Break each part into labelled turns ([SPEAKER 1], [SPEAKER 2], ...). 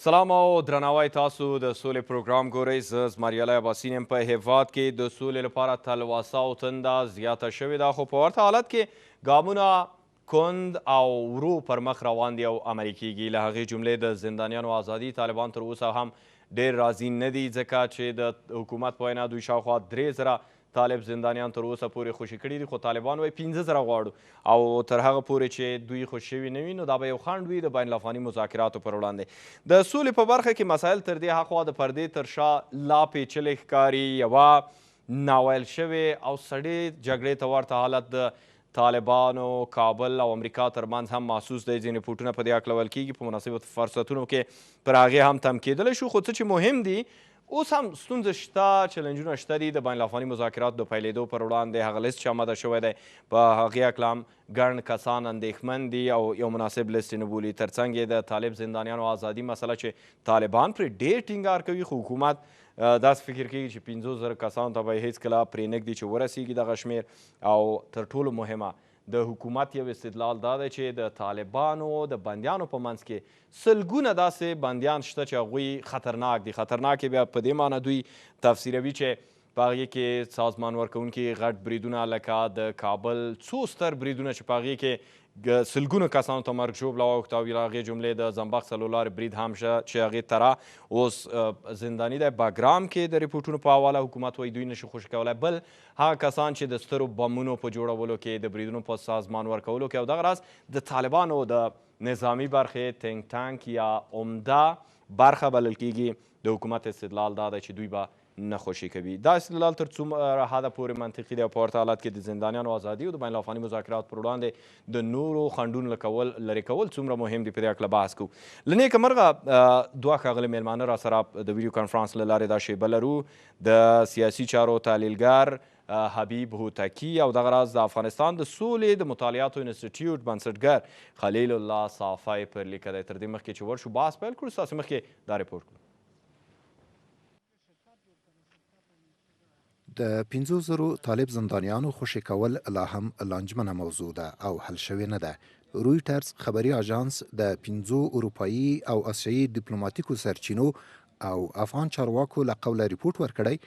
[SPEAKER 1] سلام او درناوی تاسو د سولې پروګرام ګورئ. زه زمریالی عباسین یم. په هیواد کې د سولې لپاره تلوسه او تنده زیاته شوې ده، خو په ورته حالت کې ګامونه کند او ورو پر مخ روان دي او عملي کیږي. له هغې جملې د زندانیانو ازادي طالبان تر اوسه هم ډېر راضي نه دي، ځکه چې د حکومت په وینا دوی شاوخوا 3,000 طالب زندانیان تر اوسه پورې خوشي کړي دي، خو طالبان وایي 15,000 غواړو او تر هغه پورې چې دوی خوشي شوي نه وي نو دا به یو خنډ وي د بین الافغاني مذاکراتو پر وړاندې. د سولې په برخه کې مسایل تر دې هاخوا د پردې تر شا لا پیچلې ښکاري. یوه ناویل شوې او سړې جګړې ته ورته حالت د طالبانو، کابل او امریکا ترمنځ هم محسوس دی. ځینې پوټونه په دې هکله ویل کېږي په مناسبت فرصتونو کې پر هغې هم تم کېدلی شو. خو څه چې مهم دي اوس هم ستونزه شته، چلنجونه شته دي د بین الافغاني مذاکراتو د پیلېدو پر وړاندې. هغه لیست چې آماده شوی دی په هغې هکله هم ګڼ کسان اندېښمن دي او یو مناسب لیست یې نه بولي. تر څنګ یې د طالب زندانیانو ازادي مسله چې طالبان پرې ډېر ټینګار کوي، خو حکومت داسې فکر کوي چې 50,000 کسانو ته به یې هېڅکله پرې نږدي چې ورسیږي دغه شمېر. او تر ټولو مهمه د حکومت یو استدلال دا دی چې د طالبانو د بندیانو په منځ کې سلګونه داسې بندیان شته چې هغوی خطرناک دي. خطرناک یې بیا په دې معنی دوی تفسیروي چې په هغې کې سازمان ورکوونکي غټ بریدونه لکه د کابل څو ستر بریدونه چې په هغې کې سلګونو کسانو ته مرګ ژوبله واوښته او هغې جملې د زنبق څلورلارې برید هم شته چې هغې تره اوس زنداني دی. باګرام کې د ریپورټونو په حواله حکومت وایي دوی نشي خوشي کولی. بل هغه کسان چې د سترو بمونو په جوړولو کې، د بریدونو په سازمان ورکولو کې او دغه راز د طالبانو د نظامي برخې تنک تانک یا عمده برخه بلل کېږي، د حکومت استدلال دا دی چې دوی به نه خوشي کوي. دا استدلال تر څومره حده پورې منطقي دی او په ورته حالت کې د زندانیانو ازادي او د بین الافغاني مذاکراتو پر وړاندې د نورو خنډونو لرې کول څومره مهم دي، په دې هکله بحث کوو. له نیکه مرغه دوه ښاغلي میلمانه را سره د ویډیو کنفرانس له لارې دا شیبه لرو. د سیاسي چارو تحلیلګر حبیب هوتکی او دغه راز د افغانستان د سولې د مطالعاتو انسټیټیوټ بنسټګر خلیل الله صافی پر لیکه دی. تر دې مخکې چې ورشو بحث پیل کړو ستاسو مخکې دا ریپورټ کړو.
[SPEAKER 2] د 50,000 طالب زندانیانو خوشي کول لا هم لانجمنه موضوع ده او حل شوې نه ده. رویټرز خبري اژانس د 5 اروپایي او اسیایي ډیپلوماټیکو سرچینو او افغان چارواکو له قوله ریپورټ ورکړی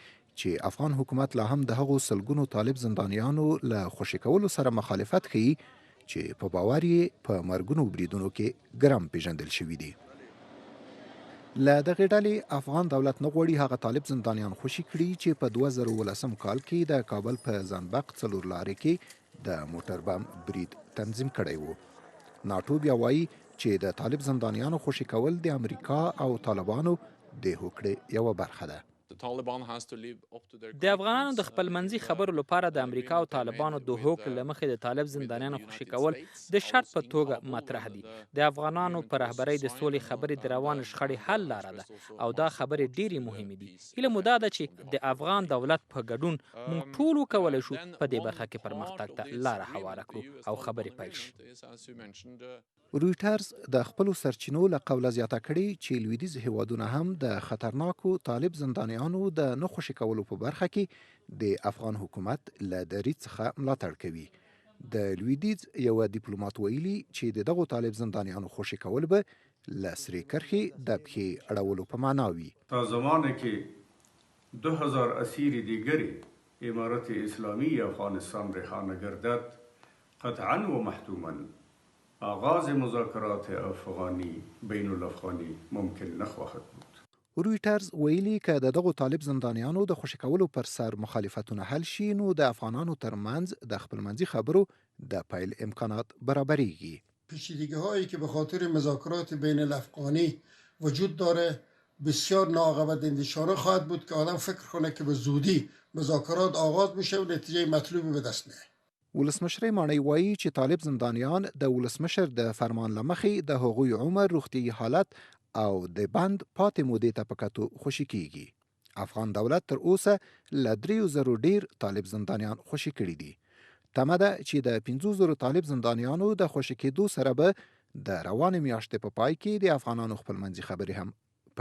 [SPEAKER 2] چې افغان حکومت لا هم د هغو سلګونو طالب زندانیانو له خوشي کولو سره مخالفت کوي چې په باور یې په مرګونو بریدونو کې ګرم پیژندل شوي دي. له دغې ډلې افغان دولت نه غواړي هغه طالب زندانیان خوشي کړي چې په 2019 کال کې د کابل په زنبق څلورلارې کې د موټر بم برید تنظیم کړی و. ناټو بیا وایي چې د طالب زندانیانو خوشي کول د امریکا او طالبانو د هوکړې یوه برخه ده.
[SPEAKER 3] د افغانانو د خپلمنځي خبرو لپاره د امریکا او طالبانو د هوکړې له مخې د طالب زندانیانو خوشي کول د شرط په توګه مطرح دي. د افغانانو په رهبرۍ د سولې خبرې د روانې شخړې حل لاره ده او دا خبرې ډېرې مهمې دي. هیله مو دا ده چې د افغان دولت په ګډون موږ ټول وکولی شو په دې برخه کې پرمختګ ته لاره هواره کړو او خبرې پیل شي.
[SPEAKER 2] رویټرز د خپلو سرچینو له قوله زیاته کړي چې لویدیځ هیوادونه هم د خطرناکو طالب زندانیانو د نه خوشي کولو په برخه کې د افغان حکومت له دریځ څخه ملاتړ کوي. د لویدیځ یوه ډیپلوماټ ویلي چې د دغو طالب زندانیانو خوشي کول به له سرې کرښې د پښې اړولو په معنا وي.
[SPEAKER 4] تا زمانی که 2000 اسیر دیگری امارت اسلامی افغانستان رهانه گردد قطعا و محتوما آغاز مذاکرات افغانی بین الافغانی ممکن نخواهد بود.
[SPEAKER 2] رویټرز ویلي که د دغو طالب زندانیانو د خوشي کولو پر سر مخالفتونه حل شي نو د افغانانو ترمنځ د خپلمنځي خبرو د پیل امکانات برابریږي.
[SPEAKER 5] پیچیدگی هایی که به خاطر مذاکرات بین الافغانی وجود داره بسیار ناعاقبت اندیشانه خواهد بود که آدم فکر کنه که به زودی مذاکرات آغاز میشه و نتیجه مطلوبی به دست میاد.
[SPEAKER 2] ولسمشر ماڼۍ وایي چې طالب زندانیان د ولسمشر د فرمان له مخې د هغوی عمر، روغتیايي حالت او د بند پاتې مودې ته په کتو خوشي کیږي. افغان دولت تر اوسه له 3,000 ډیر طالب زندانیان خوشي کړي دي. تمه ده چې د 50,000 طالب زندانیانو د خوشي کېدو سره به د روانې میاشتې په پای کې د افغانانو خپلمنځي خبرې هم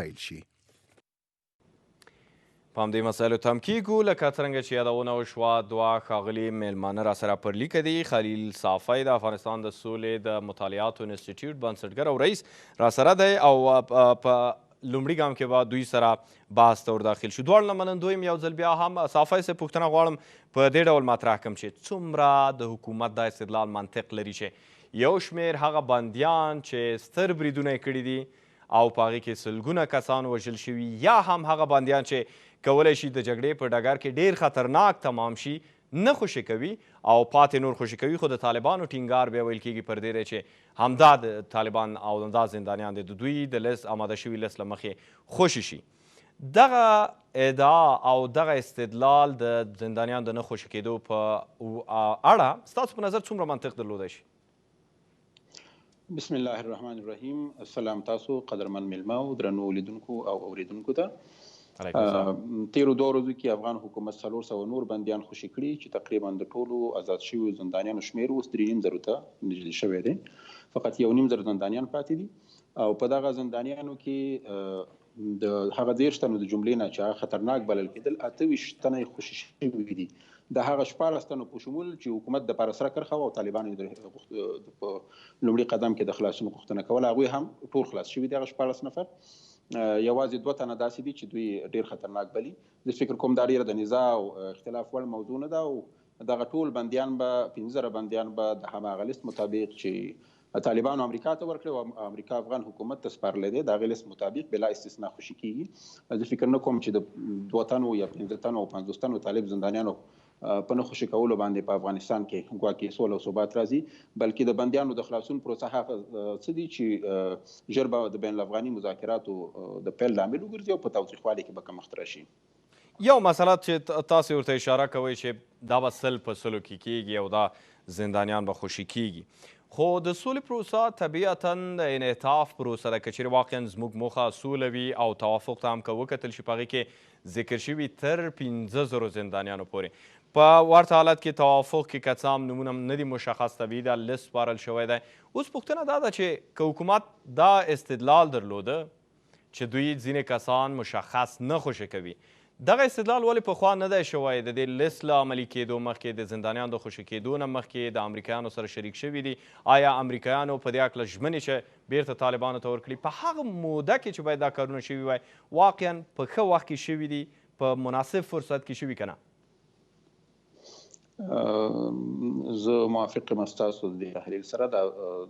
[SPEAKER 2] پیل شي.
[SPEAKER 1] په همدې مسایلو تم کیږو. لکه څرنګه چې یادونه وشوه دوه ښاغلي میلمانه را سره پر لیکه دي. خلیل صافی د افغانستان د سولې د مطالعاتو انسټیټیوټ بنسټګر او رئیس را سره دی او په لومړي ګام کې به دوی سره بحث ته ور داخل شو. دواړو نه منندوی یم یو ځل بیا هم صافی صاحب پوښتنه غواړم په دې ډول مطرح کړم چې څومره د حکومت دا استدلال منطق لري چې یو شمېر هغه بندیان چې ستر بریدونه یې کړي دي او په هغې کې سلګونه کسان وژل شوي یا هم هغه بندیان چې کولی شي د جګړې په ډګر کې ډېر خطرناک تمام شي نه خوشي کوي او پاتې نور خوشي کوي، خو د طالبانو ټینګار بیا ویل کېږي پر دې دی چې همدا د طالبان او همدا زندانیان د دوی د لیست آماده شوي لیست له مخې خوشي شي. دغه ادعا او دغه استدلال د زندانیانو د نه خوشي کېدو په اړه ستاسو په نظر څومره منطق درلودی شي؟
[SPEAKER 6] بسم الله الرحمن الرحیم. السلام تاسو قدرمن میلمه او درنو لیدونکو او اوریدونکو ته. تیرو 2 ورځو کې افغان حکومت 400 نور بندیان خوشي کړي چې تقریبا د ټولو آزاد شویو زندانیانو شمېر اوس 3.5 ته نږدې شوی دی. فقط 1.5 زندانیان پاتې دي او په دغه زندانیانو کې د هغه 13 تنو د جملې نه چې خطرناک بلل کېدل 28 تنه خوشي شوي دي. د هغه 14 تنو په شمول چې حکومت د پاره سره کرخه او طالبانو د لومړي قدم کې د خلاصون غوښتنه کوله، هغوی هم ټول خلاص شوي دي. هغه 14 نفر یوازې 2 تنه داسې دي چې دوی ډېر خطرناک بلي. زه فکر کوم دا ډېره د نزاع او اختلاف وړ موضوع نه ده او دغه ټول بندیان به 15 بندیان به د هماغه لیست مطابق چې طالبانو امریکا ته ورکړي او امریکا افغان حکومت ته سپارلی دی د هغې لیست مطابق بلا استثنا خوشي کېږي. زه فکر نه کوم چې د 2 تنو یا 15 تنو او 50 تنو طالب زندانیانو په نه خوشي کولو باندې په افغانستان کې ګواکې سوله او ثبات راځي، بلکې د بندیانو د خلاصون پروسه هغه څه دي چې ژر به د بین الافغاني مذاکراتو د پیل لامل وګرځي او په تاوتریخوالي کې به کمښت راشي.
[SPEAKER 1] یو مسله چې تاسو ورته اشاره کوئ چې دا به 100 په 100 کې کېږي او دا زندانیان به خوشي کېږي، خو د سولې پروسه طبیعتا د انعطاف پروسه ده. که چیرې واقعا زموږ موخه سوله وي او توافق ته هم که وکتل شي په هغې کې ذکر شوي تر 15,000 زندانیانو پورې په ورته حالت کې توافق کې که څه هم نمونه نه دي مشخص طبیعي ده لیست سپارل شوی دی. اوس پوښتنه دا ده چې که حکومت دا استدلال درلوده چې دوی ځینې کسان مشخص نه خوشي کوي، دغه استدلال ولې پخوا نه دی شوی؟ د دې لیست له عملي کېدو مخکې د زندانیانو د خوشي کېدو نه مخکې د امریکایانو سره شریک شوي دي. آیا امریکایانو په دې هکله ژمنې چې بیرته طالبانو ته ورکړي په هغه موده کې چې باید دا کارونه شوي وای واقعا په ښه وخت کې شوي دي، په مناسب فرصت کې شوي که نه؟
[SPEAKER 6] زه موافق یم ستاسو د تحلیل سره.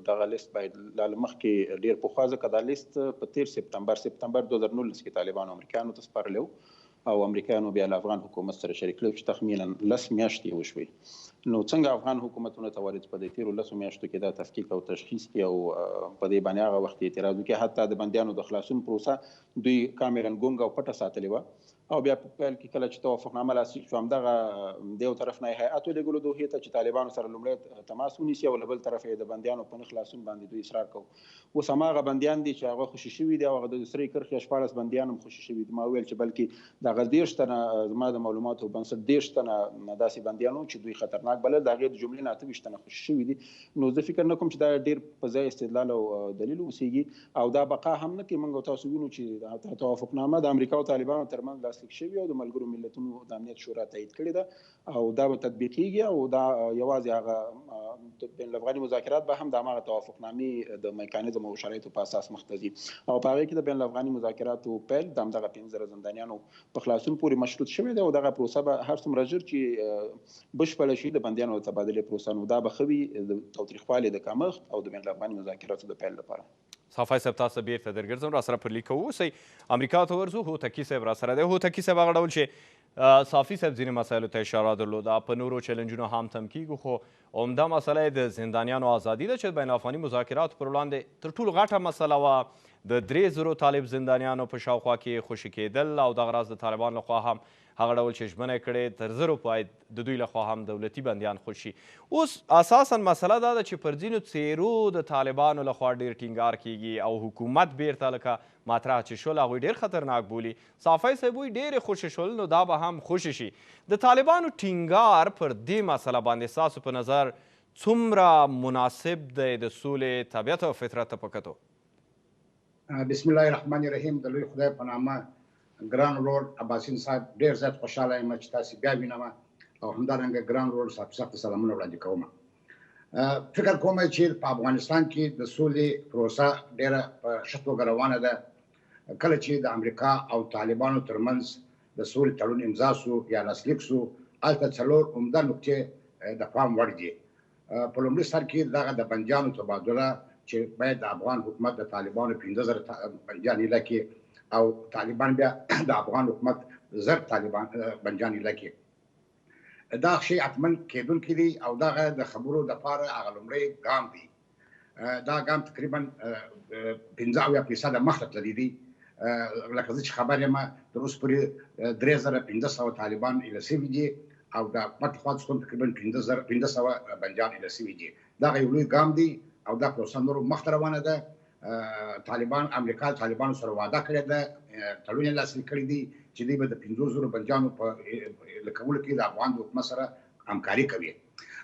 [SPEAKER 6] دغه لیست باید لا له مخکې ډېر پخوا، ځکه دا لیست په 13 سپتمبر 2019 کې طالبانو امریکایانو ته سپارلی و او امریکایانو بیا له افغان حکومت سره شریک کړی چې تخمینا 10 میاشتې وشوي. نو څنګه افغان حکومتونه ته ورځ په دې تیرو 10 میاشتو کې دا تفکیک او تشخیص کې او په دې باندې هغه وخت اعتراض وکړي، حتی د بندیانو د خلاصون پروسه دوی کاملا ګونګ او پټه ساتلې وه او بیا په پیل کې کله چې توافقنامه لاسلیک شو همدغه د یو طرف نه هیئت ولېږلو دوحې ته چې طالبانو سره لومړی تماس ونیسي او له بل طرفه یې د بندیانو په نه خلاصون باندې دوی اصرار کوو. اوس هماغه بندیان دي چې هغه خوشي شوي دي او هغه د سرې کرښې 14 بندیان هم خوشي شوي دي. ما وویل چې بلکې دغه 13 تنه زما د معلوماتو بنسټ 13 تنه داسې بندیان وو چې دوی خطرناک بلل، د هغې د جملې نه 28 تنه خوشي شوي دي. نو زه فکر نه کوم چې دا ډېر په ځای استدلال او دلیل اوسېږي او دا بقا هم نه کوي. موږ تاسو وینو چې توافقنامه د امریکا او طالبانو ترمنځ لاسلیک شوي او د ملګرو ملتونو د امنیت شورا تایید کړې ده او دا به تطبیقیږي او دا یوازې هغه بین الافغاني مذاکرات به هم د هماغه توافقنامې د میکانیزم او شرایطو په اساس مخ ته ځي او په هغې کې د بین الافغاني مذاکراتو پیل د همدغه 15 زندانیانو په خلاصون پورې مشروط شوی دی او دغه پروسه به هر څومره ژر چې بشپړه شي د بندیانو د تبادلې پروسه، نو دا به ښه وي د تاوتریخوالي د کمښت او د بین الافغاني مذاکراتو د پیل لپاره.
[SPEAKER 1] صافی صاحب تاسو بیرته درګرځم، را سره پر لیک اوسئ. امریکا ته ورځو. هوتکي صاحب را سره دی. هوتکي صاحب هغه ډول چې صافي صاحب ځینې مسایلو ته اشاره درلوده، په نورو چیلنجونو هم تم کیږو، خو عمده مسله د زندانیانو ازادي ده چې بین الافغاني مذاکراتو پر وړاندې تر ټولو غټه مسله وه د 3,000 طالب زندانیانو په شاوخوا کې خوشي کېدل او دغه راز د طالبان لخوا هم هغه ډول چې ژمنه یې کړې تر 0 باید د دوی لخوا هم دولتي بندیان خوشي. اوس اساسا مسله دا ده چې پر ځینو څیرو د طالبانو لخوا ډېر ټینګار کیږي او حکومت بیرته لکه مطرح چې شول هغوی ډېر خطرناک بولي. صافی صاحب وایي ډېرې خوشي شول نو دا به هم خوشي شي. د طالبانو ټینګار پر دې مسله باندې ستاسو په نظر څومره مناسب دی د سولې طبیعت او فطرت ته په کتو؟
[SPEAKER 7] بسم الله الرحمن الرحیم. د لوی خدای په نامه ګران ورور عباسین صاحب ډېر زیات خوشحاله یم چې تاسې بیا وینم او همدارنګه ګران ورور صاحب سخت سلامونه وړاندې کوم. فکر کوم چې په افغانستان کې د سولې پروسه ډېره په ښه توګه روانه ده. کله چې د امریکا او طالبانو ترمنځ د سولې تړون امضا سو یا لاسلیک سو هلته څلور عمده نقطې د پام وړ دي. په لومړي سر کې دغه د بندیانو تبادله چې باید د افغان حکومت د طالبانو 15,000 بندیان ایله کړي او طالبان بیا د افغان حکومت 1000 طالبان بندیان ایله کړي. دا شی حتما کېدونکی دی او دغه د خبرو دپاره هغه لومړی ګام دی. دا ګام تقریبا 15% مخته تللی دی. لکه زه چې خبر یم تر اوسه پورې 3500 طالبان ایله سوي دي او د حکومت خوا څخه تقریبا 1500 بندیان ایله سوي دي. دغه یو لوی ګام دی او دا پروسه نور مخته روانه ده. طالبان امریکا طالبانو سره وعده کړې ده، تړون یې لاسلیک کړی دی چې دوی به د 500,000 بندیانو په لکولو کې د افغان حکومت سره همکاري کوي.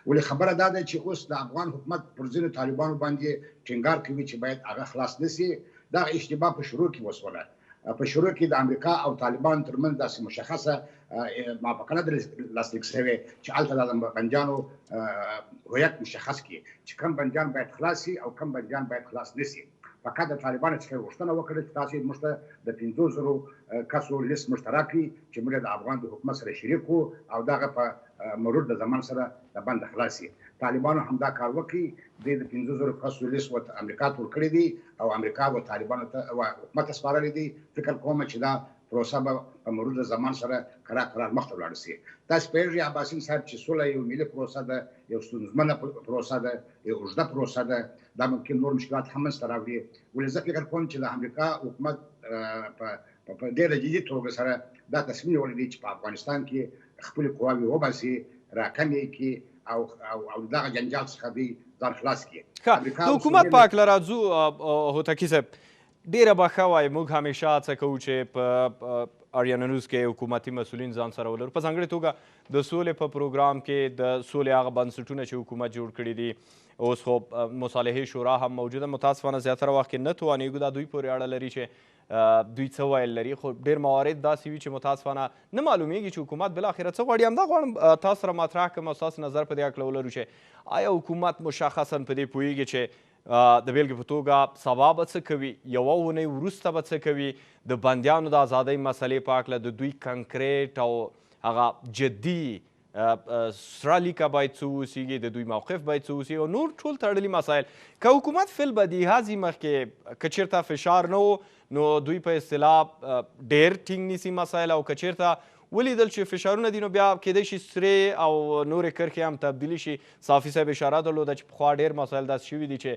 [SPEAKER 7] ولې خبره دا ده چې اوس د افغان حکومت پر ځینو طالبانو باندې ټینګار کوي چې باید هغه خلاص نشي. دا اشتباه په شروع کې وسوله. په شروع کې د امریکا او طالبان ترمنځ داسې مشخصه موافقه لاسلیک شوې چې هلته د بندیانو هویت مشخص کړي چې کوم بندیان باید خلاص شي او کوم بندیان باید خلاص نشي. فقط د طالبانو څخه غوښتنه وکړه چې تاسو موږ ته د 500,000 کسو لیست مشترک کړي چې موږ د افغان د حکومت سره شریک کړو او دغه په مرور د زمان سره د بند خلاص شي. طالبانو همدا کار وکړي. د 500,000 کسو لیست ورته امریکا ته ورکړی دی او امریکا و طالبانو ته حکومت ته سپارلی دی. فکر کوم چې دا پروسه به په مرور د زمان سره کرار مخته ولاړ شي. تاسو پوهېږئ عباسین صاحب چې سوله یو ملي پروسه ده، یو ستونزمنه پروسه ده، یو اوږده پروسه ده. دا ممکن نور مشکلات هم منځته راوړي. ولې زه فکر کوم چې د امریکا حکومت په ډېره جدي توګه سره دا تصمیم نیولی دی چې په افغانستان کې خپلې قواوې وباسي، راکمې کړي او دغه جنجال څخه دوی ځان خلاص کړي.
[SPEAKER 1] د حکومت په هکله راځو هوتکي صاحب، ډیره به ښه وای موږ همیشه هڅه کوو چې په اریانا نیوز کې حکومتي مسؤلین ځان سره ولرو. په ځانګړې توګه د سولې په پروګرام کې د سولې هغه بنسټونه چې حکومت جوړ کړي دي اوس خو مصالحې شورا هم موجوده. متاسفانه زیاتره وخت کې نه توانېږو دا دوی پورې اړه لري چې دوی څه ویل لري، خو ډېر موارد داسې وي چې متاسفانه نه معلومیږي چې حکومت بالاخره څه غواړي. همدا غواړم تاسو سره مطرح کړم او ستاسو نظر په دې هکله ولرو چې آیا حکومت مشخصا په دې پوهېږي چې د بیلګې په توګه سبا به څه کوي، یوه اونۍ وروسته به څه کوي، د بندیانو د ازادۍ مسلې په هکله د دوی کنکریټ او هغه جدي سره لیکه باید څه واوسیږي، د دوی موقف باید څه واوسي او نور ټول تړلي مسایل. که حکومت فی البدیهه ځي مخکې، که چېرته فشار نه و نو دوی په اصطلاح ډېر ټینګ نیسي مسایل، او که چېرته ولیدل چې فشارونه دي نو بیا کیدای شي سرې او نورې کرښې هم تبدیلي شي. صافي صاحب اشاره درلوده چې پخوا ډېر مسایل داسې شوي دي چې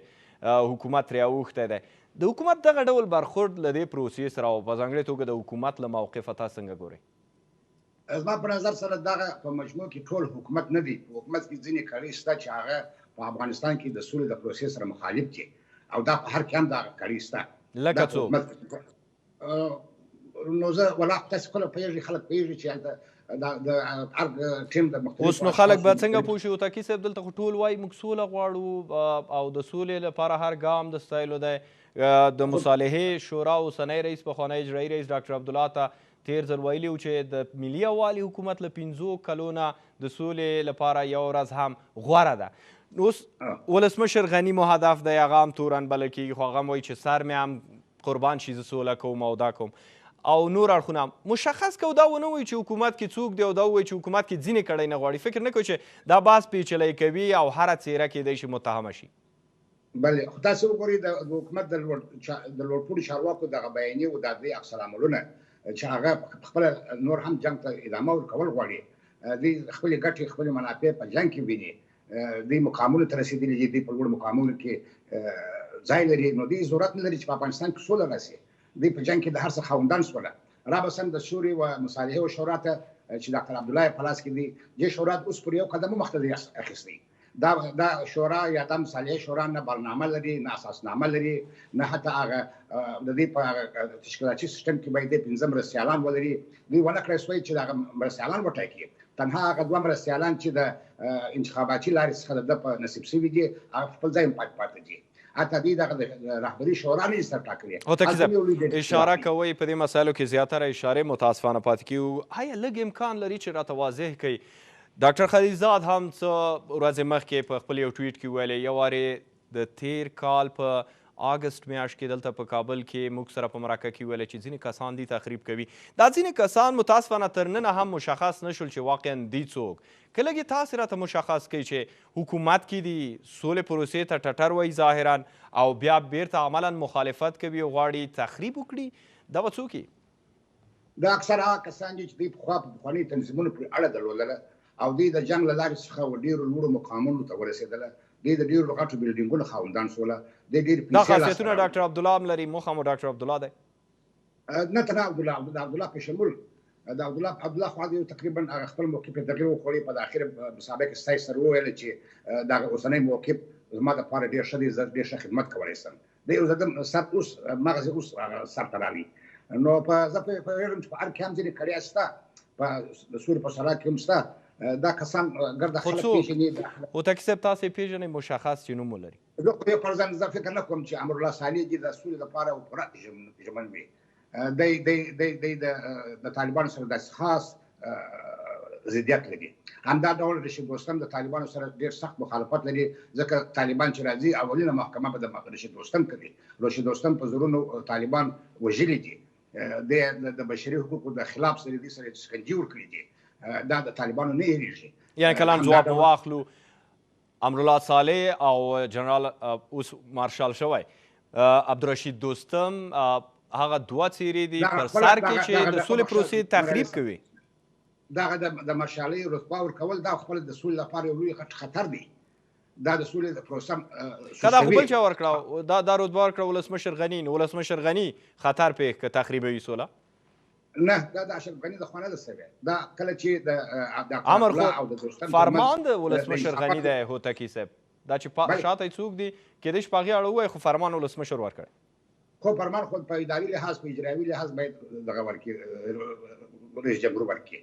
[SPEAKER 1] حکومت ترې اوښتی دی. د حکومت دغه ډول برخورد له دې پروسې سره او په ځانګړې توګه د حکومت له موقفه تاسو څنګه ګورئ؟
[SPEAKER 7] زما په نظر سره دغه په مجموع کې ټول حکومت نه دی. په حکومت کې ځینې کړۍ شته چې هغه په افغانستان کې د سولې د پروسې سره مخالف دي او دا په هر کې هم دغه کړۍ شته.
[SPEAKER 1] لکه څوک؟
[SPEAKER 7] نو زه ولا تاسو خپله پوهېږئ، خلک پوهېږي چې د هر ټیم د مختلفو
[SPEAKER 1] اوس نو خلک به څنګه پوه شي؟ هوتکي صاحب دلته خو ټول وایي موږ سوله غواړو او د سولې لپاره هر ګام د ستایلو دی. د مصالحې شورا اوسنی رئیس پخوانی اجرایي رئیس ډاکټر عبدالله ته تیر ځل ویلي و چې د ملي یووالي حکومت له 5 کلونه د سولې لپاره یو ورځ هم غوره ده. اوس ولسمشر غني مو هدف دی، هغه هم تورن بلل کېږي، خو هغه هم وایي چې سر مې هم قربان شي زه سوله کوم او دا کوم او نور اړخونه مشخص کو. دا ونه وایي چې حکومت کې څوک دی او دا وایي چې حکومت کې ځینې کړۍ نه غواړي. فکر نه کوي چې دا بحث پیچلی کوي او هره څیره کیدای شي متهمه شي.
[SPEAKER 7] بله، خو تاسو وګورئ د حکومت د لوړپوړو چارواکو دغه بیانیې او د دوی عکس العملونه چې هغه خپله نور هم جنګ ته ادامه ورکول غواړي. دوی خپلې ګټې خپلې منافع په جنګ کې ویني. دوی مقامونو ته رسېدلي دي، دوی په لوړو مقامونو کې ځای لري. نو دوی ضرورت نه لري چې په افغانستان کې سوله راسي. دوی په جنګ کې د هر څه خاوندان شوله. رابسن د سوري و مصالحې شورا ته چې ډاکټر عبدالله په لاس کې دی، دې شورا اوس پر یو قدم مخته دی اخیستی. دا شورا یا د مصالحې شورا نه برنامه لري، نه اساسنامه لري، نه حتی هغه د دې په تشکیلاتي سیستم کې باید 15 مرستیالان ولري. دوی ونه کړی شوی چې دغه مرستیالان وټاکي. تنها هغه 2 مرستیالان چې د انتخاباتي لارې څخه د په نصیب شوي دي هغه خپل ځای پاتې دي. حتی دوی دغه رهبري شورا نه سر ټاکلي.
[SPEAKER 1] هوتکي صاحب اشاره کوئ په دې مسایلو کې زیاتره اشارې متاسفانه پاتې کیږو. آیا لږ امکان لري چې راته واضح کړئ؟ ډاکټر خلیلزاد هم څه ورځې مخکې په خپل یو ټویټ کې ویلې یو وارې د تیر کال په اګست میاشت کې دلته په کابل کې موږ سره په مرکه کې ویل چې ځینې کسان دي تخریب کوي. دا ځینې کسان متاسفانه تر ننه هم مشخص نشول چې واقعا دي څوک. که لږ تاسې راته مشخص کوي چې حکومت کې دي سولې پروسې ته ټټر وایي ظاهرا او بیا بیرته عملا مخالفت کوي او غواړي تخریب وکړي، دا به څوک وي؟
[SPEAKER 7] دا اکثره هغه کسان دي چې دوی پخوا په پخوانیو تنظیمونو پورې اړه درلودله او دوی د جنګ له لارې څخه ډېرو لوړو مقامونو ته ورسېدله. دوی د ډېرو غټو بلډینګونو خاوندان شوله. دوی ډېرې
[SPEAKER 1] دا
[SPEAKER 7] پیسې
[SPEAKER 1] خاصیتونه ډاکټر عبدالله هم لري، موخه مو ډاکټر عبدالله دی؟
[SPEAKER 7] نه تنها عبدالله په شمول د عبدالله خو یو تقریبا هغه خپل موقف یې تغییر وکړی. په اخر مسابقه کې ستاسو سره وویل چې دا اوسنی موقف زما دپاره ډېر ښه دی، زه ډېر ښه خدمت کولی شم. دی یو ځل سر اوس مغز اوس سر ته راغلی. نو زه پوهېږم چې په هر کې هم ځینې کړیا شته، په د سولې په سرا کې هم شته. دا کسان ګرده خلک پېژني.
[SPEAKER 1] هوتکي صاحب تاسې پېژنئ مشخص چې نوم ولري؟
[SPEAKER 7] زه خو یو پر ځان زه فکر نه کوم چې امرالله صالح دي د سولې لپاره پوره ژمن وي. دی د طالبانو سره داسې خاص ضدیت لري. همدا ډول رشید دوستم د طالبانو سره ډېر سخت مخالفت لري، ځکه طالبان چې راځي اولینه محکمه به د رشید دوستم کوي. رشید دوستم په زرونو طالبان وژلي دي، د بشري حقوقو د خلاف سره دي سره شکنجې ورکړي دي. دا د طالبانو نه هېرېږي.
[SPEAKER 1] یعنې کلام ځواب مو واخلو، امرالله صالح او جنرال اوس مارشال شوی عبدالرشید دوستم هغه دوه څیرې دي پر سر کې چې د سولې پروسې تخریب کوي.
[SPEAKER 7] دغه د مارشالۍ رتبه ورکول دا خپل د سولې لپاره یو لوی خطر دی. دا د سولې د پروسه
[SPEAKER 1] که دا خو بل چا ورکړه، دا رتبه ورکړه ولسمشر غني. نو ولسمشر غني خطر پې که تخریبوي سوله؟
[SPEAKER 7] نه، دا د اشرف غني د خوا نه ده سوی. دا کله چې د
[SPEAKER 1] امر خو فرمان د ولسمشر غني دی هوتکي صاحب. دا چې شاته یې څوک دي کېدای شي په هغې اړه ووایي، خو فرمان ولسمشر ورکړی.
[SPEAKER 7] خو فرمان خو په اداري لحاظ په اجرایوي لحاظ باید دغه ورکړي، رئیس جمهور ورکړي.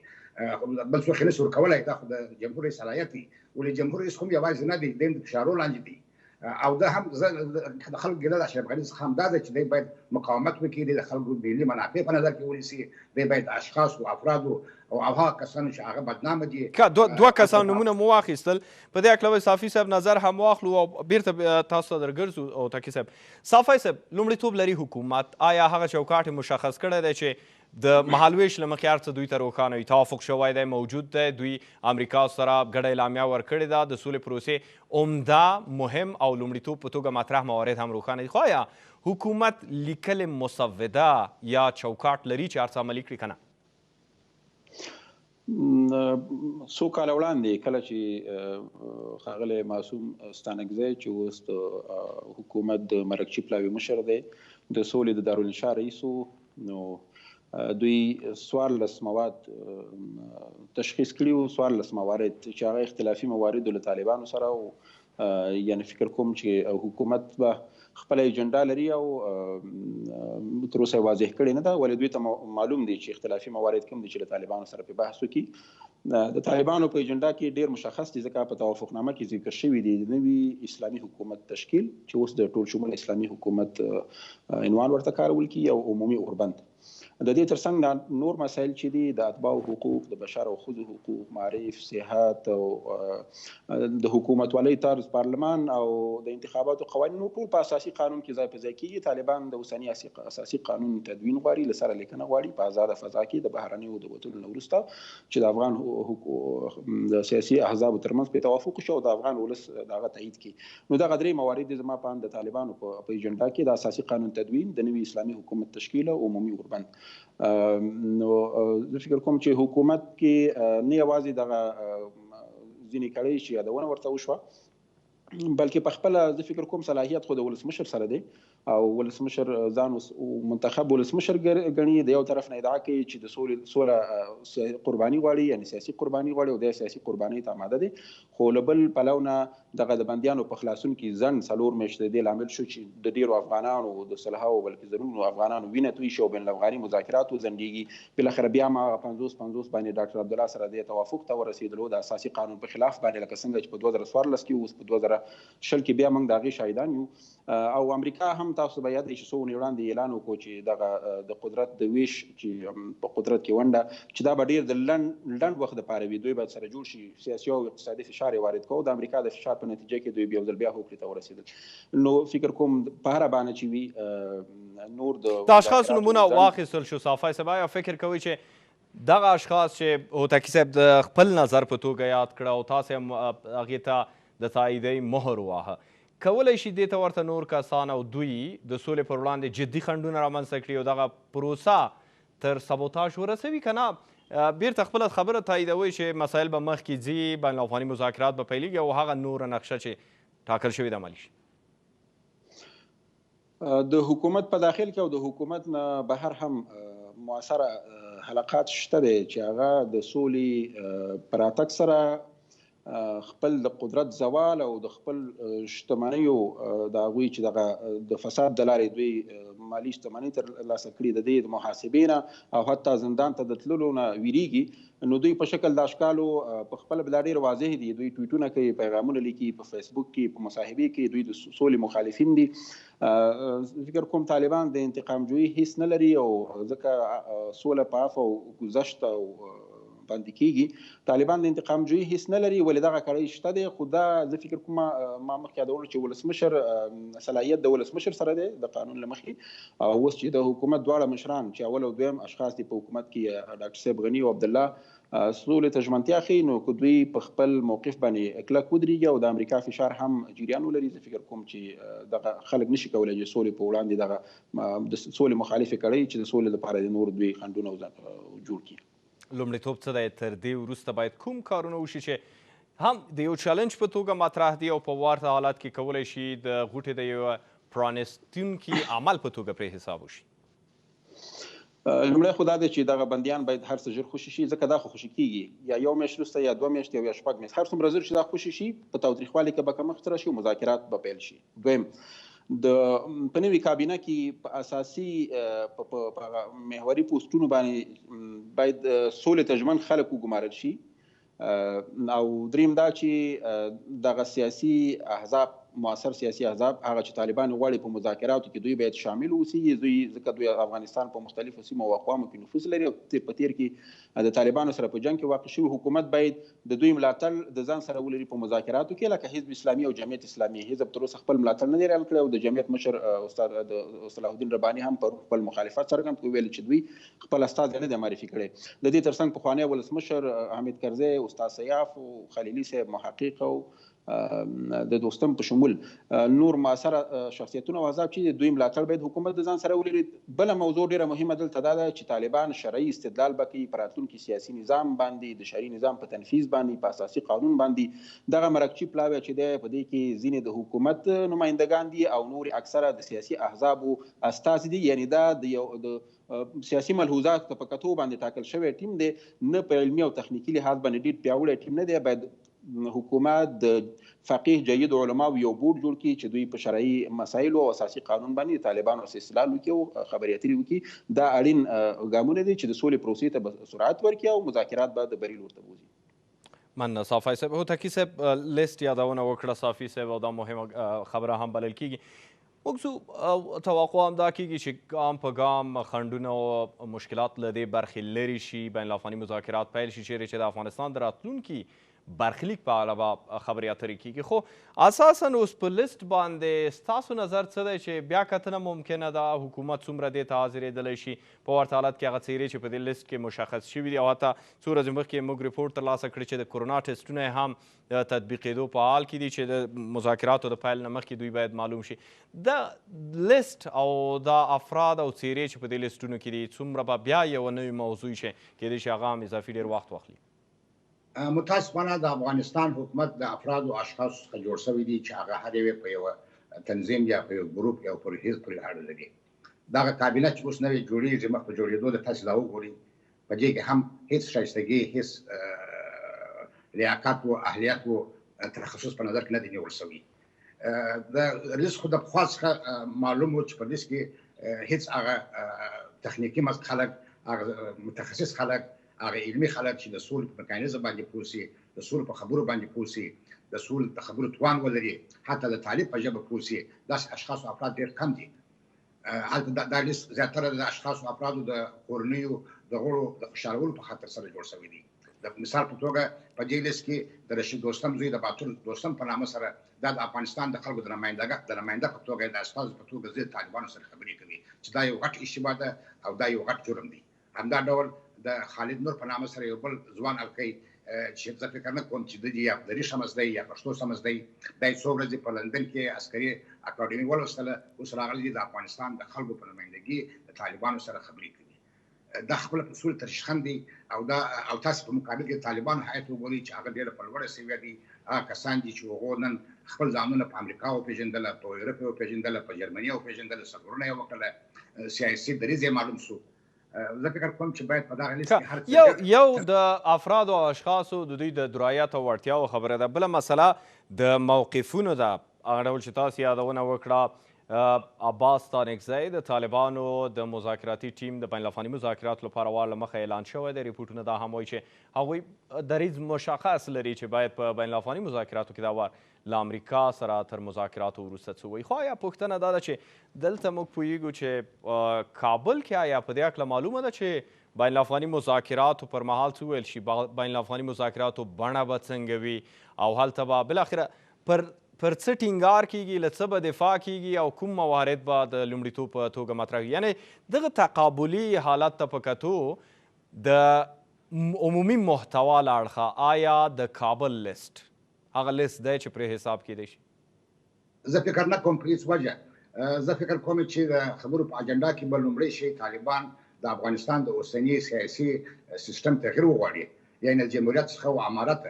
[SPEAKER 7] بل څوک یې نشي ورکولی. دا خو د جمهور رئیس صلاحیت دی. ولې جمهور رئیس خو هم یوازې نه دی، دی هم د فشارو لاندې دی. او دا هم د خلکو ګیله د اشرف غني څخه هم دا ده چې دی باید مقاومت وکړي، دی د خلکو ملي منافع په نظر کې ونیسي. دی باید اشخاصو افرادو او هغه کسانو چې هغه بدنامه دي.
[SPEAKER 1] دوه کسان نومونه مو واخیستل، په دې هکله به صافي صاحب نظر هم واخلو او بیرته تاسو ته درګرځو. او تکي صاحب، صافي صاحب لومړیتوب لري حکومت؟ آیا هغه چوکاټ یې مشخص کړی دی چې د مهالویش له مخې هر څه دوی ته روښانه وي، توافق شوی دی، موجود دی، دوی امریکا سره ګډه اعلامیه ورکړې ده، د سولې پروسې عمده مهم او لومړیتوب په توګه مطرح موارد هم روښانه دي. خو آیا حکومت لیکلې مسوده یا چوکاټ لري چې هر څه عملي کړي که نه؟
[SPEAKER 6] څو کاله وړاندې کله چې ښاغلی معصوم ستانکزی چې اوس د حکومت د مرکچي پلاوي مشر دی د سولې د دارالانشا رئیس و، نو دوی 14 مواد تشخیص کړي وو، 14 موارد چې هغه اختلافي مواردو له طالبانو سره و. یعنې فکر کوم چې حکومت به خپله ایجنډا لري او تر اوسه یې واضح کړې نه ده، ولې دوی ته معلوم دی چې اختلافي موارد کوم دي چې له طالبانو سره په بحث وکړي. د طالبانو په ایجنډا کې ډېر مشخص دي، ځکه په توافقنامه کې ذکر شوي دي د نوي اسلامي حکومت تشکیل چې اوس د ټول شمول اسلامي حکومت عنوان ورته کارول کیږي او عمومي اوربند. د دې ترڅنګ نور مسایل چې دي د اتباعو حقوق، د بشر او ښځو حقوق، معارف، صحت او د حکومتولۍ طرز، پارلمان او د انتخاباتو قوانینو ټول په اساسي قانون کې ځای په ځای کېږي. طالبان د اوسني اساسي قانون تدوین غواړي، له سره لیکنه غواړي په آزاده فضا کې د بهرنیو د وتلو نه وروسته چې د افغان د سیاسي احزابو ترمنځ په توافق شو او د افغان ولس دغه تایید کړي. نو دغه درې موارد زما په اند د طالبانو په ایجنډا کې د اساسي قانون تدوین، د نوي اسلامي حکومت تشکیل او عمومي اوربند. نو زه فکر کوم چې حکومت کې نه یوازې دغه ځینې کړۍ چې یادونه ورته وشوه، بلکې په خپله زه فکر کوم صلاحیت خو د ولسمشر سره دی او ولسمشر ځان منتخب ولسمشر ګڼي. د یو طرف نه ادعا کوي چې د سوله قرباني غواړي، یعنې سیاسي قرباني غواړي او د سیاسي قربانۍ ته آماده دی. خو له بل پلو نه دغه د بندیانو په خلاصون کې ځنډ 4 میاشتې د دې لامل شو چې د ډېرو افغانانو د سلهاو بلکې زرګونو افغانانو وینه توی شي او بین الافغاني مذاکرات وځنډېږي. بالاخره بیا هم 50 باندې ډاکټر عبدالله سره د توافق ته ورسېدلو د اساسي قانون په خلاف باندې، لکه څنګه چې په 2014 کې اوس په 2020 کې بیا موږ د هغې شاهدان یو. او امریکا هم تاسو به یاد چې څو ونې وړاندې اعلان وکړو چې دغه د قدرت د ویش چې په قدرت کې ونډه چې دا به ډېر د لنډ وخت دپاره وي، دوی باید سره جوړ شي، سیاسي او اقتصادي فشار فشار وارد کوو د امریکا د فشار په نتیجه کې دوی یو ځل بیا هوکړې ته ورسېدل. نو فکر کوم په هره باندې چې وي نور
[SPEAKER 1] د اشخاصو نومونه واخیستل شو. صافی صاحب آیا فکر کوئ چې دغه اشخاص چې هوتکي صاحب د خپل نظر په توګه یاد کړه او تاسې هم هغې ته د تاییدۍ مهر واهه، کولی شي دې ته ورته نور کسان او دوی د سولې پر وړاندې جدي خنډونه رامنځته کړي او دغه پروسه تر سبوتاژ ورسوي که نه بیرته خپله خبره تاییدوي چې مسایل به مخکې ځي، بین الافغاني مذاکرات به پیلیږي او هغه نوره نقشه چې ټاکل شوې ده عملي شي؟
[SPEAKER 6] د حکومت په داخل کې او د حکومت نه بهر هم مؤثره حلقات شته دی چې هغه د سولې په راتګ سره خپل د قدرت زوال او د خپل شتمنیو د هغوی چې دغه د فساد د لارې دوی مالي شتمنۍ ترلاسه کړي د دې د محاسبې نه او حتی زندان ته د تللو نه ویریږي، نو دوی په شکل د اشکالو په خپله بلا ډېر واضح دي. دوی ټویټونه کوي، پیغامونه لیکي، په فیسبوک کې په مصاحبې کې دوی د سولې مخالفین دي. فکر کوم طالبان د انتقام جویي هیڅ نه لري او ځکه سوله په عفو او گذشت او باندې کېږي، طالبان د انتقام جویي هیڅ نه لري. ولې دغه کړۍ شته دی، خو دا زه فکر کوم ما مخکې یادولو چې ولسمشر صلاحیت د ولسمشر سره دی د قانون له مخې، او اوس چې د حکومت دواړه مشران چې اول او دویم اشخاص دي په حکومت کې ډاکټر صاحب غني او عبدالله سولې ته ژمنتیا ښیي، نو که دوی په خپل موقف باندې کلک ودرېږي او د امریکا فشار هم جریان ولري، زه فکر کوم چې دغه خلک نشي کولی چې سولې په وړاندې دغه د سولې مخالفې کړۍ چې د سولې لپاره د نور دوی خنډونه جوړ کړي.
[SPEAKER 1] لومړیتوب څه دی؟ تر دې وروسته باید کوم کارونه وشي چې هم د یو چلنج په توګه مطرح دي او په ورته حالات کې کولی شي د غوټې د یو پرانیستونکي عمل په توګه پرې حساب وشي؟
[SPEAKER 6] لومړی خو دا دی چې دغه بندیان باید هر څه ژر خوشي شي، ځکه دا خو خوشي کېږي یا یو میاشت وروسته یا 2 میاشتې او یا 6 میاشتې، هر څومره ژر چې دا خوشي شي په تاوتریخوالي کې به کمښت راشي او مذاکرات به پیل شي. دویم، په نوې کابینه کې په اساسي په محوري پوسټونو باندې باید سولې ته ژمن خلک وګمارل شي، او دریم دا چې دغه سیاسي احزاب مؤثر سیاسي احزاب هغه چې طالبان غواړي په مذاکراتو کې دوی باید شامل اوسي، ځکه دوی افغانستان په مختلفو سیمو او اقوامو کې نفوذ لري او په تیر کې د طالبانو سره په جنګ کې واقع شوي. حکومت باید د دوی ملاتړ د ځان سره ولري په مذاکراتو کې، لکه حزب اسلامي او جمعیت اسلامي. حزب تر اوسه خپل ملاتړ نه دی اعلان کړی او د جمعیت مشر استاد صلاح الدین رباني هم پر خپل مخالفت څرګند کړی، ویل چې دوی خپل استازی نه دی معرفي کړی. د دې ترڅنګ پخوانی ولسمشر حامد کرزی، استاد سیاف او خلیلي صاحب محقق او د دوستم په شمول نور مؤثره شخصیتونه او احزاب چې دوی ملاتړ باید حکومت د ځان سره ولري. بله موضوع ډیره مهمه دلته دا ده چې طالبان شرعي استدلال به کوي په راتلونکي سیاسي نظام باندې، د شرعي نظام په تنفیذ باندې، په اساسي قانون باندې. دغه مرکچي پلاوی چې دی په دې کې ځینې د حکومت نمایندګان دي او نور اکثره د سیاسي احزابو استازي دي، یعنی دا د سیاسي ملحوظات په کتو باندې ټاکل شوی ټیم دی، نه په علمي او تخنیکي لحاظ باندې ډېر پیاوړی ټیم نه دی. باید حکومت د فقیه جید علماو یو بورډ جوړ کړي چې دوی په شرعي مسایلو او اساسي قانون باندې طالبانو سره استدلال وکړي او خبرې اترې وکړي. دا اړین ګامونه دي چې د سولې پروسې ته سرعت ورکړي او مذاکرات به د بری لور ته بوځي.
[SPEAKER 1] مننه صافی صاحب. هوتکي صاحب لیست یادونه وکړه صافی صاحب او دا مهمه خبره هم بلل کېږي. موږ توقع هم دا کېږي چې ګام په ګام خنډونه او مشکلات له دې برخې لرې شي، بین الافغاني مذاکرات پیل شي، چیرې چې د افغانستان د راتلونکي برخلیک په اړه به خبرې اترې کېږي. خو اساسا اوس په لیست باندې ستاسو نظر څه دی چې بیا کتنه ممکنه ده؟ حکومت څومره دې ته حاضرېدلی شي په ورته حالت کې هغه څیرې چې په دې لیست کې مشخص شوي دي او حتی څو ورځې مخکې موږ ریپورټ ترلاسه کړی چې د کرونا ټسټونه یې هم د تطبیقېدو په حال کې دي چې د مذاکراتو د پیل نه مخکې دوی باید معلوم شي. د لیست او دا افراد او څیرې چې په دې لیستونو کې دي څومره به بیا یوه نوې موضوع شي کېدای شي هغه هم اضافي ډېر وخت واخلي؟
[SPEAKER 7] متاسفانه د افغانستان حکومت د افراد او اشخاص څخه جوړ شوی دی چې هغه هر یو په یو تنظیم یا په یو ګروپ یا په حزب پورې اړه لري. دغه کابینه چې اوس نوې جوړېږي مخ په جوړېدو د تاسو لا وګورئ په دې کې هم هیڅ شایستګي، هیڅ لیاقت او اهلیت او تخصص په نظر کې نه دی نیول شوی. د رئیس خو د پخوا څخه معلوم و چې په دې کې هیڅ هغه تخنیکي خلک، هغه متخصص خلک، هغه علمي خلک چې د سولې په میکانیزم باندې پوه شي، د سولې په خبرو باندې پوه شي، د سولې د خبرو توان ولري، حتی د طالب په ژبه پوه شي، داسې اشخاص او افراد ډېر کم دي. هلته دا لیست زیاتره د اشخاصو او افرادو د کورنیو د غړو د خوشحالولو په خاطر سره جوړ شوی دی. د مثال په توګه په دې لیست کې د رشید دوستم زوی د باتور دوستم په نامه سره د افغانستان د خلکو د نماینده په توګه د استازو په توګه د طالبانو سره خبرې کوي چې دا یو غټ اشتباه ده او دا یو غټ جرم دی. همدا ډول د خالد نور په نامه سره یو بل ځوان الکۍ چې زه فکر نه کوم چې د دې یا افغاني سمزدی یا پښتو سمزدی د څو ورځې په لندن کې عسکري اکاډمي ولوستله، اوس راغلی د افغانستان د خلکو په نمایندګي د طالبانو سره خبرې کوي. دا خپل اصول ترشخند دي او تاسو په مقابل کې طالبان هیات وګورئ چې هغه ډېر په لوړه سویه دي. هغه کسان دي چې هغو نن خپل ځانونه په امریکا وپېژندله، په یورپ یې وپېژندله، په جرمني یې وپېژندله، سفرونه یې وکړله، سیاسي دریځ یې معلوم سو. زه فکر کوم چې باید په دغه لیست کې هر څه
[SPEAKER 1] یو د افرادو او اشخاصو د دوی د درایت او وړتیاو خبره ده. بله مسله د موقفونو ده. هغه ډول چې تاسو یادونه وکړه عباس ستانکزی د طالبانو د مذاکراتي ټیم د بین الافغاني مذاکراتو لپاره له مخه اعلان شوی دی. ریپورټونه دا هم وایي چې هغوی دریځ مشخص لري چې باید په بین الافغاني مذاکراتو کې دا وار له امریکا سره تر مذاکراتو وروسته څه وایي. خو آیا پوښتنه دا ده چې دلته موږ پوهیږو چې کابل کې آیا په دې هکله معلومه ده چې بین الافغاني مذاکراتو پر مهال څه ویل شي، بین الافغاني مذاکراتو بڼه به څنګه وي او هلته به بالاخره پر څه ټینګار کیږي، له څه به دفاع کیږي او کوم موارد به د لومړیتوب په توګه مطرح وي. یعنې دغه تقابلي حالت ته په کتو د عمومي محتوا له اړخه آیا د کابل لیست هغه لیست دی چې پرې حساب کیدی شي؟
[SPEAKER 7] زه فکر نه کوم په هېڅ وجه. زه فکر کوم چې د خبرو په اجنډا کې به لومړی شی طالبان د افغانستان د اوسني سیاسي سیستم تغییر وغواړي، یعنې د جمهوریت څخه و امارت.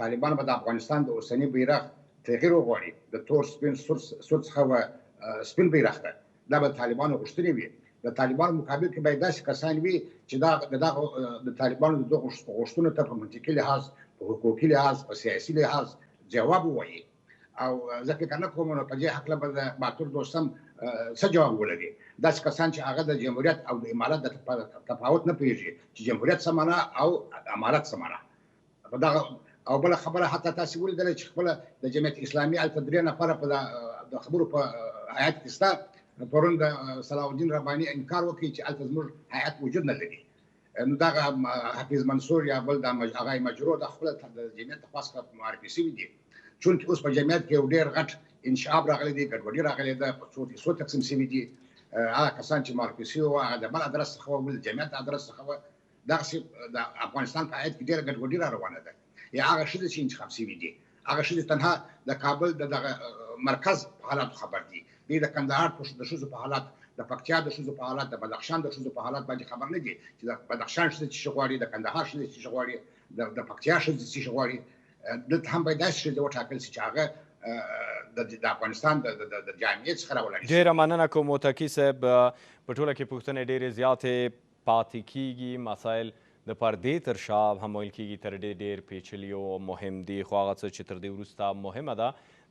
[SPEAKER 7] طالبان به د افغانستان د اوسني بیرغ تغییر وغواړي، د تور سپین سور څخه و سپین بیرغ ته. دا به طالبانو غوښتنې وي. د طالبانو مقابل کې باید داسې کسان وي چې د طالبانو د دغو غوښتنو ته په منطقي لحاظ، په حقوقي لحاظ، په سیاسي لحاظ جواب ووایي. او زه فکر نه کوم نو په دې هکله به د باتور دوستم څه جواب ولري. داسې کسان چې هغه د جمهوریت او د امارت د تفاوت نه پوهېږي چې جمهوریت څه معنا او امارت څه معنا. په دغه او بله خبره حتی تاسې ولیدله چې خپله د جمعیت اسلامي هلته 3 نفره په د خبرو په هیات کې شته. پرون د صلاح الدین رباني انکار وکړي چې هلته زموږ هیات وجود نه لري. نو دغه حفیظ منصور یا بل د هغه مجرو د خپله د جمعیت خوا څخه معرفي شوي دي. چونکې اوس په جمعیت کې یو ډېر غټ انشعاب راغلی دی، ګډوډي راغلې ده، په څو حصو تقسیم شوي دي. هغه کسان چې معرفي شوي وو هغه د بل ادرس څخه وو، بل د جمعیت ادرس څخه وو. دغسې د افغانستان په هیات کې ډېره ګډوډي را روانه ده. یا هغه ښځې چې انتخاب شوي دي، هغه ښځې تنها د کابل د دغه مرکز په حالاتو خبر دي. دوی د کندهار د ښځو په حالات، د پکتیا د ښځو په حالات، د بدخشان د ښځو په حالات باندې خبر نه دي چې د بدخشان ښځې څه غواړي، د کندهار ښځې څه غواړي، د پکتیا ښځې څه غواړي. دلته هم باید داسې ښځې وټاکل شي چې هغه د افغانستان د جامعې څخه راولاړ شي.
[SPEAKER 1] ډېره مننه کوم موتقي صاحب. په ټوله کې پوښتنې ډېرې زیاتې پاتې کیږي، مسایل د پردې تر شا هم ویل کېږي تر ډېر پیچلي او مهم دي. خو هغه څه چې تر دې وروسته مهمه ده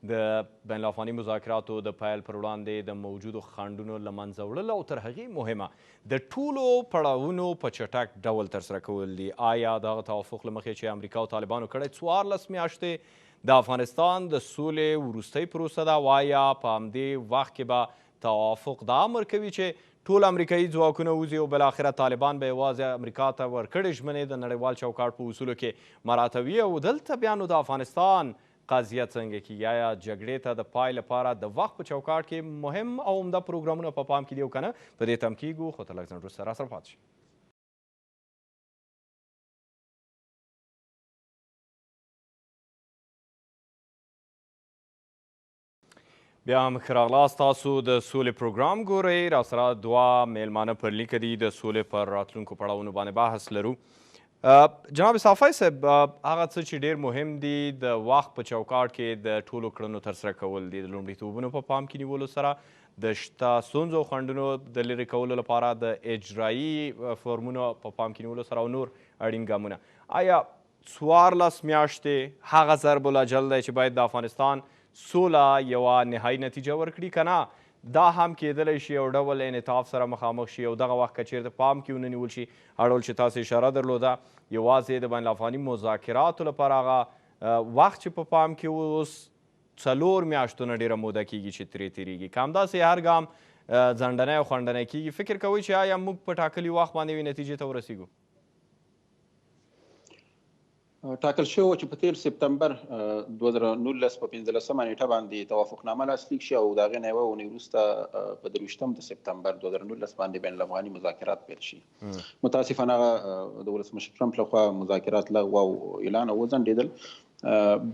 [SPEAKER 1] د بین الافغاني مذاکراتو د پیل پر وړاندې د موجودو خنډونو له منځه وړل او تر هغې مهمه د ټولو پړاوونو په چټک ډول ترسره کول دي. آیا دغه توافق له مخې چې امریکا او طالبانو کړی 14 میاشتې د افغانستان د سولې وروستۍ پروسه ده، او آیا په همدې وخت کې به توافق دا امر کوي چې ټول امریکایي ځواکونه وځي او بالاخره طالبان به یوازې امریکا ته ورکړې ژمنې د نړیوال چوکاټ په اصولو کې مراعاتوي؟ او دلته بیا نو د افغانستان قضیه څنګه کیږي؟ آیا جګړې ته د پای لپاره د وخت په چوکاټ کې مهم او عمده پروګرامونه په پام کې دي او که نه؟ په دې تم کیږو، خو تر لږ ځنډ وروسته راسره پاتې شئ. بیا هم ښه راغلاست. تاسو د سولې پروګرام ګورئ. راسره دوه میلمانه پر لیکه دي. د سولې پر راتلونکو پړاوونو باندې بحث لرو. جناب صافی صاحب، هغه څه چې ډېر مهم دي د وخت په چوکاټ کې د ټولو کړنو ترسره کول دي، د لومړیتوبونو په پام کې نیولو سره د شته ستونزو او خنډونو د لرې کولو لپاره د اجرایي فورمونو په پام کې نیولو سره او نور اړین ګامونه. آیا 14 میاشتې هغه ضرب الاجل دی چې باید د افغانستان سوله یوه نهایي نتیجه ورکړي که نه؟ دا هم کیدلی شي یو ډول انعطاف سره مخامخ شي او دغه وخت که چېرته پام کې ونه نیول شي، هغه ډول چې تاسو اشاره درلوده یوازې د بین الافغاني مذاکراتو لپاره هغه وخت چې په پام کې اوس 4 میاشتو نه ډېره موده کیږي چې ترې تېرېږي، که همداسې هر ګام ځنډنی او خنډنی کیږي، فکر کوئ چې آیا موږ په ټاکلي وخت باندې یوې نتیجې ته ورسیږو؟
[SPEAKER 6] ټاکل شوی و چې په تیر سپتمبر 2019 په 15مه نیټه باندې توافقنامه لاسلیک شي او د هغې نه یوه اونۍ وروسته په 23 د سپتمبر 2019 باندې بین الافغاني مذاکرات پیل شي. متاسفانه هغه د ولسمشر ټرمپ لخوا مذاکرات لغوه او اعلان او وځنډېدل.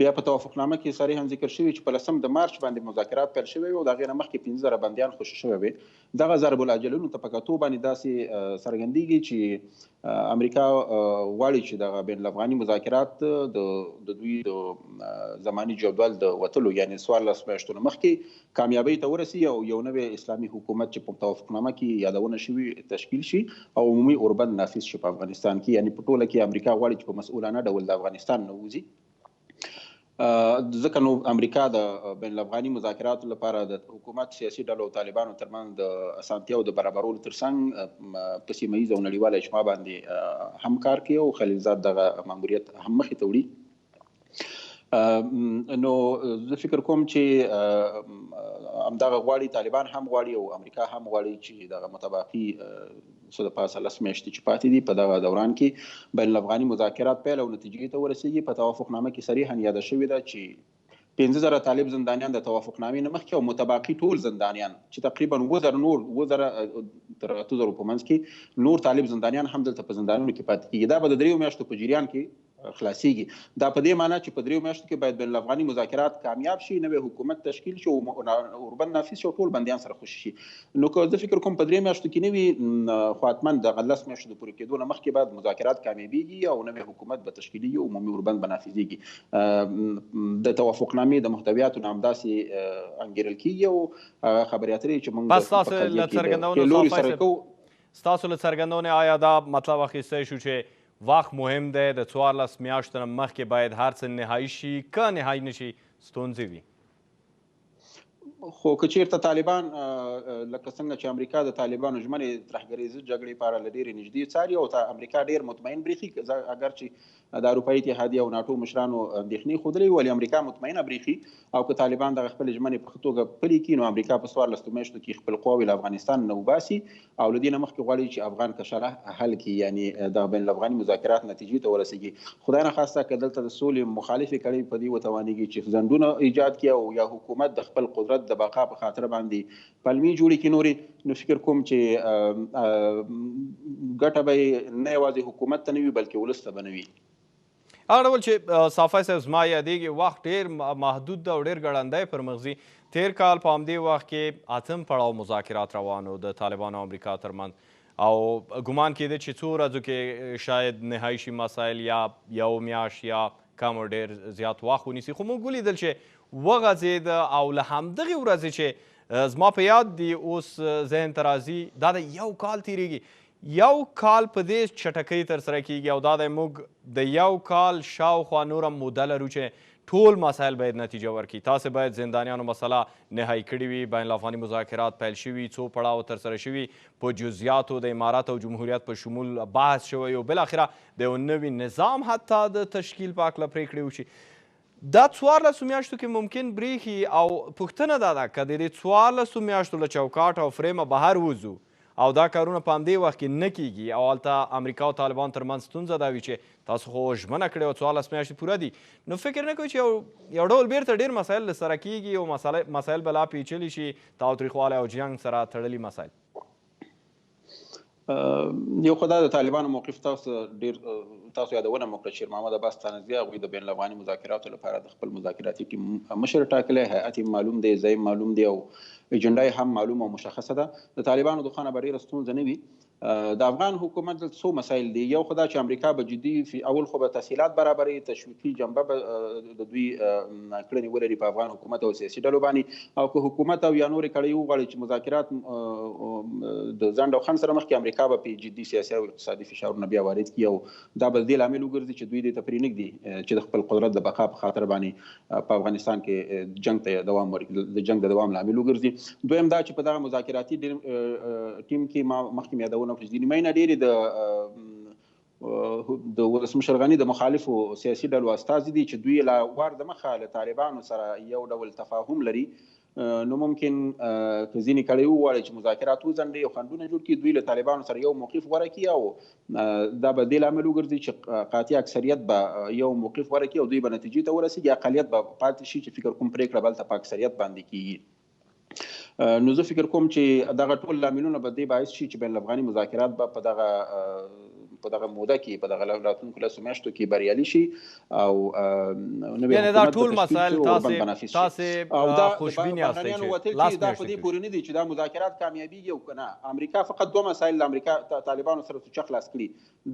[SPEAKER 6] بیا په توافقنامه کې صریحا ذکر شوي چې په 10 د مارچ باندې مذاکرات پیل شوي او د هغې نه مخکې 15,000 بندیان خوشي شوي وي. دغه ضرب الاجلونو ته په کتو باندې داسې څرګندېږي چې امریکا غواړي چې دغه بین الافغاني مذاکرات د دوی د زماني جدول د وتلو یعنې 14 میاشتو نه مخکې کامیابۍ ته ورسي او یو نوی اسلامي حکومت چې په توافقنامه کې یادونه شوي تشکیل شي او عمومي اوربند نافذ شي په افغانستان کې. یعنې په ټوله کې امریکا غواړي چې په مسؤلانه ډول د افغانستان نه ووځي. ځکه نو امریکا د بین الافغاني مذاکراتو لپاره د حکومت سیاسي ډلو او طالبانو ترمنځ د اسانتیاو د برابرولو ترڅنګ په سیمه ییز او نړیواله اجماع باندې هم کار کوي او خلیلزاد دغه ماموریت هم مخې ته وړي. نو زه فکر کوم چې همدغه غواړي، طالبان هم غواړي او امریکا هم غواړي چې دغه متباقي څه د پاسه 10 میاشتې چې پاتې دي په دغه دوران کې بین الافغاني مذاکرات پیل او نتیجې ته ورسېږي. په توافقنامه کې صریحا یاده شوې ده چې 15,000 طالب زندانیان د توافقنامې نه مخکې او متباقي ټول زندانیان چې تقریبا 7,000 تر 8,000 په منځ کې نور طالب زندانیان هم دلته په زندانونو کې پاتې کېږي. دا به د 3 میاشتو په جریان کې خلاصيږي. دا په دې معنی چې په 3 میاشتو کې باید بین الافغاني مذاکرات کامیاب شي، نوی حکومت تشکیل شي او اوربند نافذ شي او ټول بندیان سره خوشي شي. نو که زه فکر کوم په 3 میاشتو کې نوي خو حتما د 10 میاشتو د پوره کېدو نه مخکې بعد مذاکرات کامیابیږي او نوی حکومت به تشکیلي او عمومي اوربند به نافذیږي. د توافقنامې د محتویاتو نه همداسې انګیرل کېږي او خبرې اترې چې موږ
[SPEAKER 1] بس تاسو له څرګندونې آیا دا مطلب اخیستی شو چې وخت مهم دی، د 14 میاشتو نه مخکې باید هر څه نهایي شي؟ که نهایي نه شي ستونزې وي.
[SPEAKER 6] خو که چېرته طالبان لکه څنګه چې امریکا د طالبانو ژمنې ترهګریزې جګړې په اړه له ډېرې نږدې څاري او امریکا ډېر مطمئن برېښي، اگر چې د اروپایي اتحادیې او ناټو مشرانو اندېښنې ښودلې ولې امریکا مطمئنه برېښي او که طالبان دغه خپلې ژمنې په ښه توګه پلي کړي نو امریکا په 14 میاشتو کې خپل قواوې له افغانستان نه وباسي او له دې نه مخکې غواړي چې افغان کشره حل کړي، یعنې د بین الافغاني مذاکرات نتیجې ته ورسېږي. خدای نخواسته که دلته د سولې مخالفې کړۍ په دې وتوانېږي چې خنډونه ایجاد کړي او یا حکومت د خپل قدرت د بقا په خاطر باندې پلمې جوړې کړي نورې، نو فکر کوم چې ګټه به نه یوازې حکومت ته نه وي بلکې ولس ته به نه وي.
[SPEAKER 1] هغه ډول چې صافی صاحب زما یادېږي وخت ډېر محدود ده او ډېر ګړندی پر مغزي. تیر کال په همدې وخت کې 8 پړاو مذاکرات روانو د طالبانو او امریکا ترمنځ او ګمان کېده چې څو ورځو کې شاید نهایي شي مسایل یا یو میاشت یا کم او ډېر زیات وخت ونیسي. خو موږ ولیدل چې وغځېده او له همدغې ورځې چې زما په یاد دی اوس ذهن ته راځي دا د 1 کال تېرېږي. 1 کال په دې چټکۍ ترسره کېږي او دا دی موږ د 1 کال شاوخوا نوره موده لرو چې ټول مسایل باید نتیجه ورکړي. تاسې باید زندانیانو مسله نهایي کړې وي، بین الافغاني مذاکرات پیل شوي، څو پړاو ترسره شوي، په جزیاتو د امارات او جمهوریت په شمول بحث شوی او بالاخره د یو نوي نظام حتی د تشکیل په هکله پرېکړې وشي. دا 14 میاشتو کې ممکن برېښي او پوښتنه دا ده که د دې 14 میاشتو له چوکاټ او فریمه بهر وځو او دا کارونه په همدې وخت کې نه کېږي او هلته امریکا او طالبان ترمنځ ستونزه دا وي چې تاسو خو ژمنه کړې او 14 میاشتې پوره دي، نو فکر نه کوئ چې یو ډول بیرته ډېر مسایل له سره کېږي او مسایل به لا پیچلي شي، تاوتریخوالی او جنګ سره تړلي مسایل؟
[SPEAKER 6] یو خو دا د طالبانو موقف تاسو یادونه مو کړه شیر محمد عباس تانزي هغوی د بین الافغاني مذاکراتو لپاره د خپل مذاکراتي ټیم مشر ټاکلی، هیئت معلوم دی، ځای معلوم دی او اجنډا هم معلوم او مشخصه ده. د طالبانو د خوا نه به ډېره ستونزه نه وي. د افغان حکومت دلته څو مسایل دي. یو خو دا چې امریکا به جدي اول خو به تسهیلات برابروي، تشویقي جنبه به د دوی کړنې ولري په افغان حکومت او سیاسي ډلو باندې، او که حکومت او یا نورې کړۍ وغواړي چې مذاکرات د ځنډ او خنډ سره مخکې امریکا به په جدي سیاسي او اقتصادي فشارونه بیا وارد کړي او دا به د دې لامل وګرځي چې دوی دې ته پرې نږدي چې د خپل قدرت د بقا په خاطر باندې په افغانستان کې جنګ ته دوام ورکړي، د جنګ د دوام لامل وګرځي. دویم دا چې په دغه مذاکراتي ټیم کې ما مخکې یادونه چې د نیمایي نه ډېرې د ولسمشر غني د مخالفو سیاسي ډلو استازي دي چې دوی لا وار د مخه له طالبانو سره یو ډول تفاهم لري نو ممکن که ځینې کړی وغواړي چې مذاکرات وځنډي او خنډونه جوړ کړي، دوی له طالبانو سره یو موقف غوره کړي او دا به دې لامل وګرځي چې قاطع اکثریت به یو موقف غوره کړي او دوی به نتیجې ته ورسېږي، اقلیت به پاتې شي چې فکر کوم پرېکړه به هلته په اکثریت باندې کېږي. نو زه فکر کوم چې دغه ټول لاملونه به دې باعث شي چې بین الافغاني مذاکرات به په دغه موده کې په دغه راتلونکو لسو میاشتو کې بریالي شي او
[SPEAKER 1] یعنې دا ټول مسایل تاسې خوشبین یاستئ چې
[SPEAKER 6] دا په دې پورې نه دي چې دا مذاکرات کامیابیږي او که نه. امریکا فقط دوه مسایل له امریکا طالبانو سره سوچه خلاص کړي.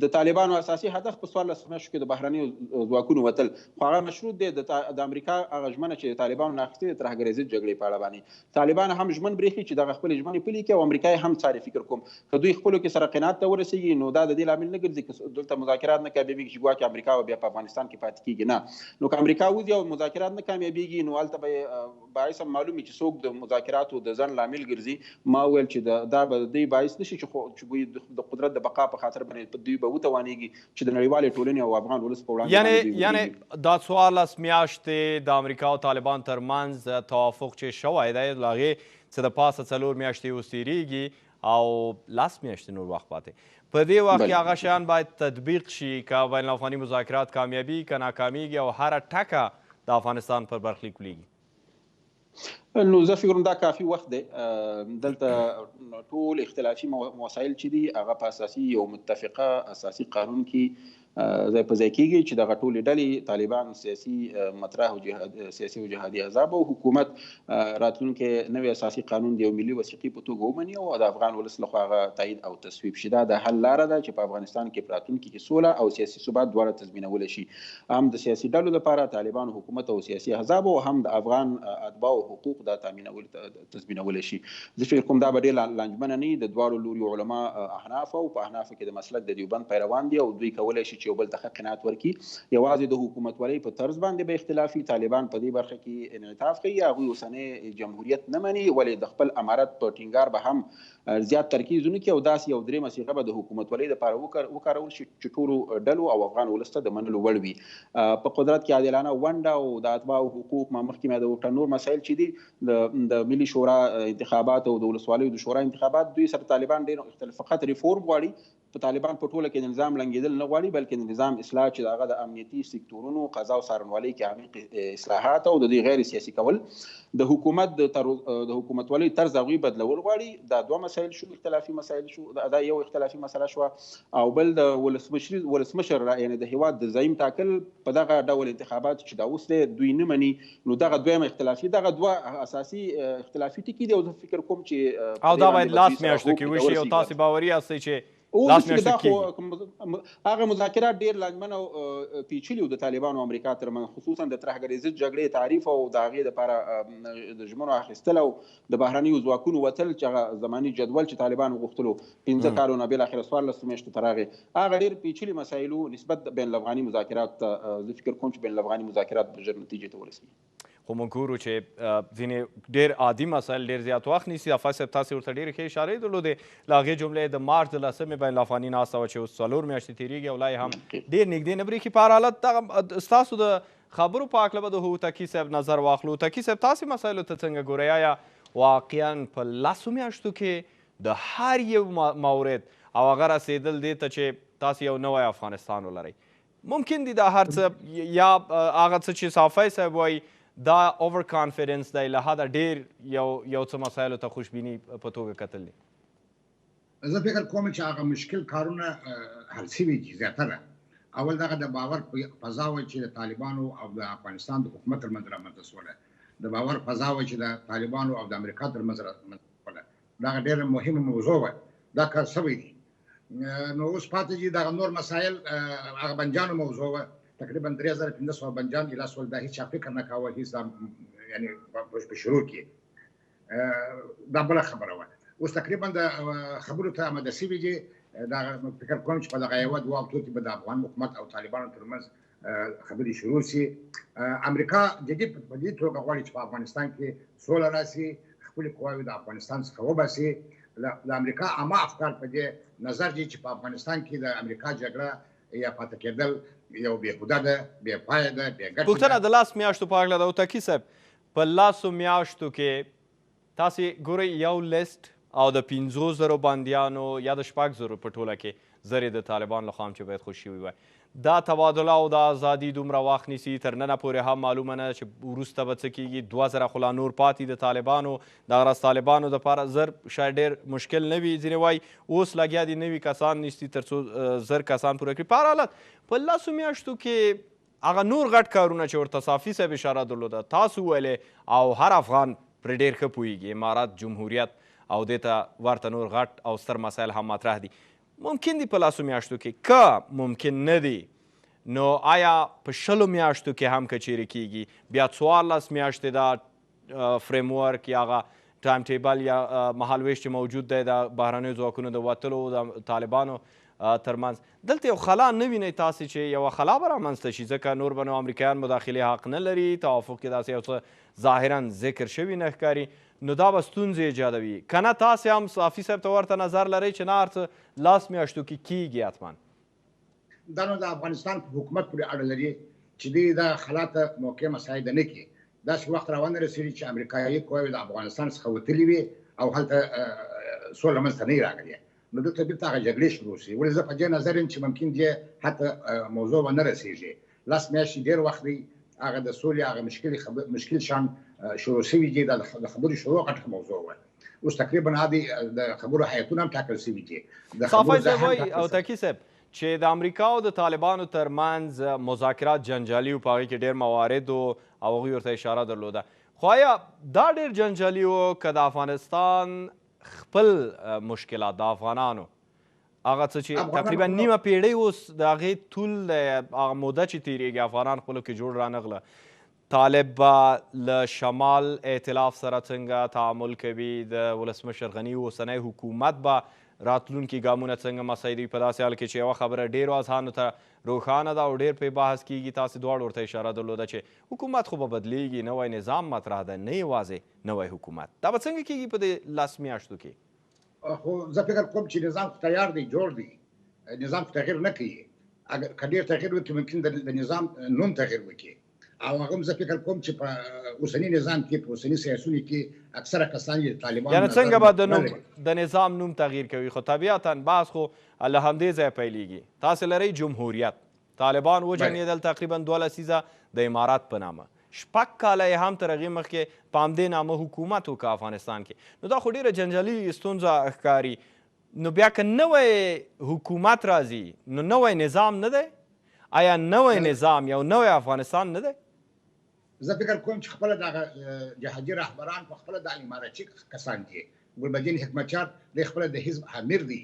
[SPEAKER 6] د طالبانو اساسي هدف په 14 میاشتو کې د بهرنیو ځواکونو وتل، خو هغه مشروط دی د امریکا هغه ژمنه چې طالبانو نه اخیستې د ترهګریزې جګړې په اړه باندې. طالبان هم ژمن برېښي چې دغه خپلې ژمنې پلي کړي او امریکا یې هم څاري. فکر کوم که دوی خپلو کې سره قناعت ته ورسېږي نو دا د دې لامل نه ګرځي که دلته مذاکرات نه کامیابیږي چې ګواکې امریکا به بیا په افغانستان کې پاتې کېږي. نه، نو که امریکا وځي او مذاکرات نه کامیابیږي نو هلته به باعث معلوم وي چې څوک د مذاکراتو د ځنډ لامل ګرځي. ما وویل چې دا به دوی باعث نه شي چې د قدرت د بقا په خاطر باندې دوی به وتوانېږي چې د نړیوالې ټولنې او افغان ولس په وړاندې
[SPEAKER 1] یعنې دا 14 میاشتې د امریکا او طالبان ترمنځ توافق چې شوی دی د هغې څه د پاسه 4 میاشتې اوس تېرېږي او 10 میاشتې نور وخت پاتې. په دې وخت کې هغه شیان باید تطبیق شي که بین الافغاني مذاکرات کامیابي که ناکامیږي او هره ټکه د افغانستان پر برخلیک ولیږي.
[SPEAKER 6] نو زه فکر کوم دا کافي وخت دی. دلته ټول اختلافي مسایل چې دي هغه په اساسي یو متفقه اساسي قانون کې ځای په ځای کېږي چې دغه ټولې ډلې طالبان، سیاسي مطرح او سیاسي او جهادي احزاب او حکومت راتلونکی نوی اساسي قانون د یو ملي وثیقې په توګه ومني او د افغان ولس لخوا هغه تایید او تصویب شي. دا د حل لاره ده چې په افغانستان کې په راتلونکي کې سوله او سیاسي ثبات دواړه تضمینولی شي، هم د سیاسي ډلو لپاره طالبان حکومت او سیاسي احزاب او هم د افغان اتباعو حقوق دا تضمینولی شي. زه فکر کوم دا به ډېر لانجمنه نه وي. د دواړو لوري علما احناف او په احنافو کې د مسلک د دیوبند پیروان دي او دوی کولی شي چې یو بل ته ښه قناعت ورکړي. یوازې د حکومتولۍ په طرز باندې به اختلافي طالبان په دې برخه کې انعطاف کوي. هغوی اوسنی جمهوریت نه مني ولې د خپل امارت په ټینګار به هم زیات ترکیز ونه کړي او داسې یو درېیمه صیغه به د حکومتولۍ دپاره وکارول شي چې ټولو ډلو او افغان ولس ته د منلو وړ وي. په قدرت کې عادلانه ونډه او د اتباعو حقوق ما مخکې مې د نور مسایل چې دي د ملي شورا انتخابات او د ولسوالیو د شورا انتخابات، دوی سره طالبان ډېر اختلاف، فقط ریفورم غواړي. په طالبان په ټوله کې د نظام لنګېدل نه غواړي بلکې د نظام اصلاح چې د هغه د امنیتي سکتورونو قضا او څارنوالۍ کې عمیق اصلاحات او د دې غیر سیاسي کول، د حکومت د حکومتولۍ طرز هغوی بدلول غواړي. دا دوه مسایل شو، اختلافي مسایل شو. دا یو اختلافي مسله شوه او بل د ولسمشر یعنې د هیواد د زعیم ټاکل په دغه ډول انتخابات چې دا اوس دی دوی نه مني. نو دغه دویمه اختلافي، دغه دوه اساسي اختلافي ټکي دي او زه فکر کوم چې
[SPEAKER 1] او دا باید 10 میاشتو کې وشي او تاسې باوري یاستئ چې
[SPEAKER 6] هغه مذاکرات ډېر لازمن او پیچلي وو د طالبانو او امریکا ترمنځ، خصوصا د ترهګریزې جګړې تعریف او د هغې دپاره د ژمنو اخیستل او د بهرنیو ځواکونو وتل چې هغه زماني جدول چې طالبانو غوښتلو 15 کالو نه بالاخره 14 میاشتو ته راغی. هغه ډېر پیچلي مسایلو نسبت بین الافغاني مذاکرات زه فکر کوم چې بین الافغاني مذاکرات به ژر نتیجې ته ورسېږي.
[SPEAKER 1] خو موږ ګورو چې ځینې ډېر عادي مسایل ډېر زیات وخت نیسي. افاظ صاحب تاسې ورته ډېرې ښې اشارې درلودې. له هغې جملې د مارچ د 10 بین الافغاني ناسته وه چې اوس 4 میاشتې تېرېږي او لا یې هم ډېر نږدې نه برېښي. په هر حالت دغه ستاسو د خبرو په هکله به د هوتکي صاحب نظر واخلو. هوتکي صاحب تاسې مسایلو ته څنګه ګورئ؟ آیا واقعا په 10 میاشتو کې د هر یو مورد او هغه رسېدل دې ته چې تاسې یو نوی افغانستان ولرئ ممکن دي دا هر څه یا هغه څه چې صافی صاحب وایي دا اوور کانفیډنس دی له حده ډېر یو څه مسایلو ته خوشبیني په توګه کتل دي؟
[SPEAKER 7] زه فکر کوم چې هغه مشکل کارونه حل شوي دي زیاتره. اول دغه د باور فضا وه چې د طالبانو او د افغانستان د حکومت ترمنځ رامنځته شوله. د باور فضا وه چې د طالبانو او د امریکا ترمنځ رامنځته شوله. دغه ډېره مهمه موضوع وه. دا کار شوی دی. نو اوس پاتې دي دغه نور مسایل. هغه بنجانو موضوع وه. تقریبا 3500 بنجان ایله شول. دا هیچ چا فکر نه کاوه، هیڅ یعنې په شروع کې دا بله خبره وه. اوس تقریبا د خبرو ته آماده شوي دي. دا فکر کوم چې په دغه یوه دوه هفتو کې به د افغان حکومت او طالبانو ترمنځ خبرې شروع شي. امریکا جدي په دې توګه غواړي چې په افغانستان کې سوله راشي، خپلې قواوې د افغانستان څخه وباسي. د امریکا عامه افکار په دې نظر دي چې په افغانستان کې د امریکا جګړه یا پاتې کېدل یو بېهوده ده، بې پایه ده، بې ګټې ده.
[SPEAKER 1] پوښتنه د 10 میاشتو په هکله ده هوتکي صاحب، په لاسو میاشتو کې تاسې ګورئ یو لیست او د 5,000 بندیانو یا د 6,000 په ټوله کې زرې د طالبان لخوا چې باید خوشي شوي وای دا تبادله او د ازادي دومره وخت نیسي تر ننه پورې هم معلومه نه چې وروسته به څه کېږي 2,000 خو لا نور پاتې د طالبانو دغه راز طالبانو دپاره زر شاید ډېر مشکل نه وي ځینې وایي اوس لګیا دي نوي کسان نیستي تر څو زر کسان پوره کړي په هر حالت په لسو میاشتو کې هغه نور غټ کارونه چې ورته صافي صاحب اشاره درلوده تاسو ویلې او هر افغان پرې ډېر ښه پوهېږي امارات جمهوریت او دې ته ورته نور غټ او ستر مسایل هم مطرح دي ممکن دي په لاسو میاشتو کې که ممکن نه دي نو آیا په 20 میاشتو کې هم که چیرې کیږي بیا 14 میاشتې دا فریم ورک یا هغه ټایم ټیبل یا مهالویش چې موجود دی د بهرنیو ځواکونو د وتلو د طالبانو ترمنځ دلته یو خلا نه وینئ تاسې چې یوه خلا به رامنځته شي ځکه نور به نو امریکایان مداخلې حق نه لري توافق کې داسې یو څه ظاهرا ذکر شوي نه ښکاري نو دا به ستونزې ایجادوي که نه تاسې هم صافي صاحب ته ورته نظر لرئ چې نه هر څه لاس میاشتو کې کیږي حتما
[SPEAKER 7] دا نو د افغانستان په حکومت پورې اړه لري چې دوی دا خلا ته موقع مساعده نه کړي داسې وخت راونه رسېږي چې امریکایي قواوې د افغانستان څخه وتلي وي او هلته سوله منځته نه وي راغلې نو دلته بېرته هغه جګړې شروع شي ولې زه په دې نظر یم چې ممکن دې حتی موضوع ونه رسېږي لس میاشتې ډېر وخت دی هغه د سولې هغه مشکل شان شروع شوي دي د خبرو شروع غټه موضوع وه اوس تقریبا هغه د خبرو هیئتونه هم ټاکل شوي دي
[SPEAKER 1] صافی صاحب وایي او تکي صاحب چې د امریکا او د طالبانو ترمنځ مذاکرات جنجالي و په هغې کې ډېر موارد او هغوی ورته اشاره درلوده خو آیا دا ډېر جنجالي و که د افغانستان خپل مشکلات د افغانانو هغه څه چې تقریبا نیمه پیړۍ اوس د هغې طول هغه موده چې تېرېږي افغانان خپلو کې جوړ رانغله طالب به له شمال ائتلاف سره څنګه تعامل کوي د ولسمشر غني اوسنی حکومت به راتلونکي ګامونه څنګه مسایي دوی په داسې حال کې چې یوه خبره ډېرو اذهانو ته روښانه ده او ډېر پرې بحث کېږي تاسې دواړو ورته اشاره درلوده چې حکومت خو به بدلیږي نوی نظام مطرح ده نه یوازې نوی حکومت دا به څنګه کېږي په دې 10 میاشتو کې
[SPEAKER 7] خو زه فکر کوم چې نظام خو تیار دی جوړ دی نظام خو تغیر نه کوي اگر که ډېر تغیر وکړي ممکن د نظام نوم تغیر وکړي او هغه هم زه فکر کوم چې په اوسني نظام کې په اوسني سیاسونو کې اکثره کسان یې طالبان
[SPEAKER 1] یعنې څنګه به د نظام نوم تغییر کوي خو طبیعتا بحث خو له همدې ځایه پیلېږي تاسې لرئ جمهوریت طالبان وجنګېدل تقریبا 2 لسیزه د امارات په نامه 6 کاله یې هم تر هغې مخکې په همدې نامه حکومت وکړه افغانستان کې نو دا خو ډېره جنجالي ستونزه ښکاري نو بیا که نوی حکومت راځي نو نوی نظام نه دی آیا نوی نظام یو نوی افغانستان نه دی
[SPEAKER 7] زه فکر کوم چې خپله دغه جهادي رهبران په خپله د اماراتي کسان دي ګلبدین حکمتیار دی خپله د حزب امیر دی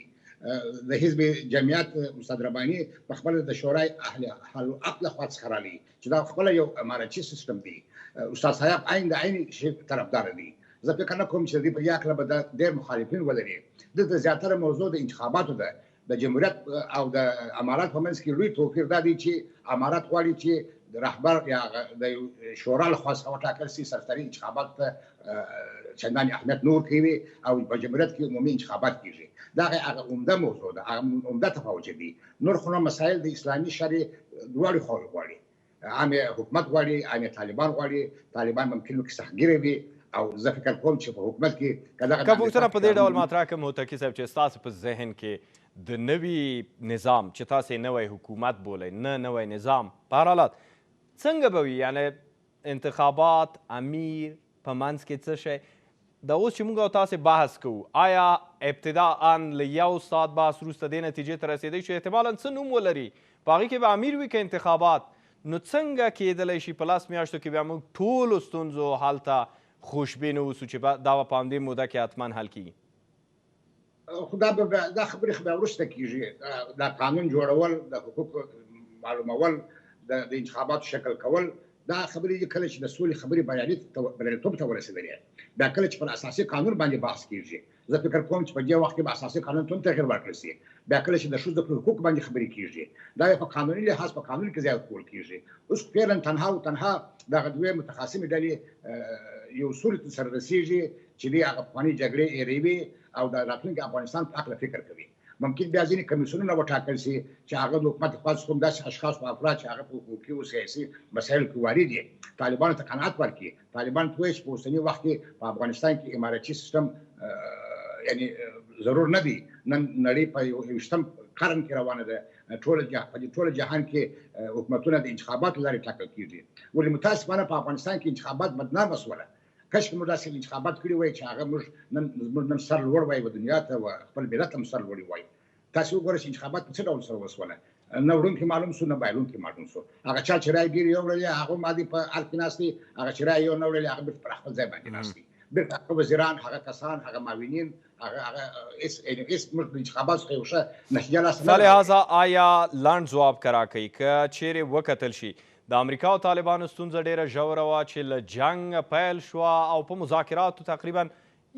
[SPEAKER 7] د حزب جمعیت استاد رباني په خپله د شورای اهل حل و عقد لخوا څخه راغلی چې دا خپله یو اماراتي سیستم دی استاد صاحب عین د عین شی طرفدار دی زه فکر نه کوم چې دوی په یاکله به ډېر مخالفین ولري دلته زیاتره موضوع د انتخاباتو ده د جمهوریت او د امارات په منځ کې لوی توپیر دا دی چې امارات غواړي چې د رهبر یا د شورا لخوا څخه وټاکل شي سرسري انتخابات ته چندانې اهمیت نه ورکوي او په جمهوریت کې عمومي انتخابات کیږي دا هغه عمده موضوع ده هغه عمده تفاوت دی نور خو مسایل د اسلامي شرع دواړو خواوې غواړي عامې حکومت غواړي عامې طالبان غواړي طالبان ممکن کې سختګیرې وي او زه فکر کوم چې په حکومت کې
[SPEAKER 1] که پوښتنه په دې ډول مطرح کړم متکي صاحب چې ستاسو په ذهن کې د نوي نظام چې تاسې نوی حکومت بولئ نه نوی نظام په هر حالت څنګه به وي یعنې انتخابات امیر په منځ کې څه شی دا اوس چې موږ او تاسې بحث کوو آیا ابتداء له یو ساعت بحث وروسته دې نتیجې ته رسېدی چې احتمالا څه نوم ولري په هغې کې به امیر وي که انتخابات نو څنګه کېدلی شي په 10 میاشتو کې بیا موږ ټولو ستونزو هلته خوشبین اوسو چې دا به په همدې موده کې حتما حل کېږي
[SPEAKER 7] خو دا خبرې خو بیا وروسته کېږي دا قانون جوړول د حقوقو معلومول د انتخاباتو شکل کول دا خبرې کله چې د سولې خبرې بریالیتوب ته ورسېدلې بیا کله چې پر اساسي قانون باندې بحث کېږي زه فکر کوم چې په دې وخت کې به اساسي قانون ته هم تغیر ورکړل شي بیا کله چې د ښځو پر حقوقو باندې خبرې کېږي دا په قانوني لحاظ په قانون کې زیات کول کېږي اوس فعلا تنها او تنها دغه دوې متخاصمې ډلې یو سولې ته سره رسېږي چې دوی هغه پخوانۍ جګړې هېروي او د راتلونکي افغانستان په هکله فکر کوي ممکن بیا ځینې کمیسیونونه وټاکل شي چې هغه د حکومت خاص کوم داسې اشخاص او افراد چې هغه په حقوقي او سیاسي مسایلو کې وارد دي طالبانو ته قناعت ورکړي. طالبان پوه شي په اوسني وخت کې په افغانستان کې اماراتي سیستم یعنی ضرور نه دی. نن نړۍ په 21م قرن کې روانه ده. ټول جهان کې حکومتونه د انتخاباتو لارې ټاکل کېږي. ولې متاسفانه په افغانستان کې انتخابات بدنامه شوله. کاشکې موږ داسې انتخابات کړي وای چې هغه موږ نن سر لوړ وای و دنیا ته و خپل ملت هم سر لوړی وای. تاسو وګورئ چې انتخابات په څه ډول سره وسوله. نه وړونکي معلوم شو نه بایلونکي معلوم شو. هغه چا چې رای ډېر یو وړلې هغه مادي په حال کې ناست دي. هغه چې رای یو نه وړلې هغه بیرته پر خپل ځای باندې ناست دي. بیرته هغه وزیران هغه کسان هغه معاونین هغه اس موږ د انتخاباتو څخه یو ښه نتیجه لاسته نه
[SPEAKER 1] لہذا آیا لنډ ځواب کرا کوي که چیرې وکتل شي د امریکا او طالبانو ستونزه ډیره ژوره وه چې له جنګ پیل شوه او په مذاکراتو تقریبا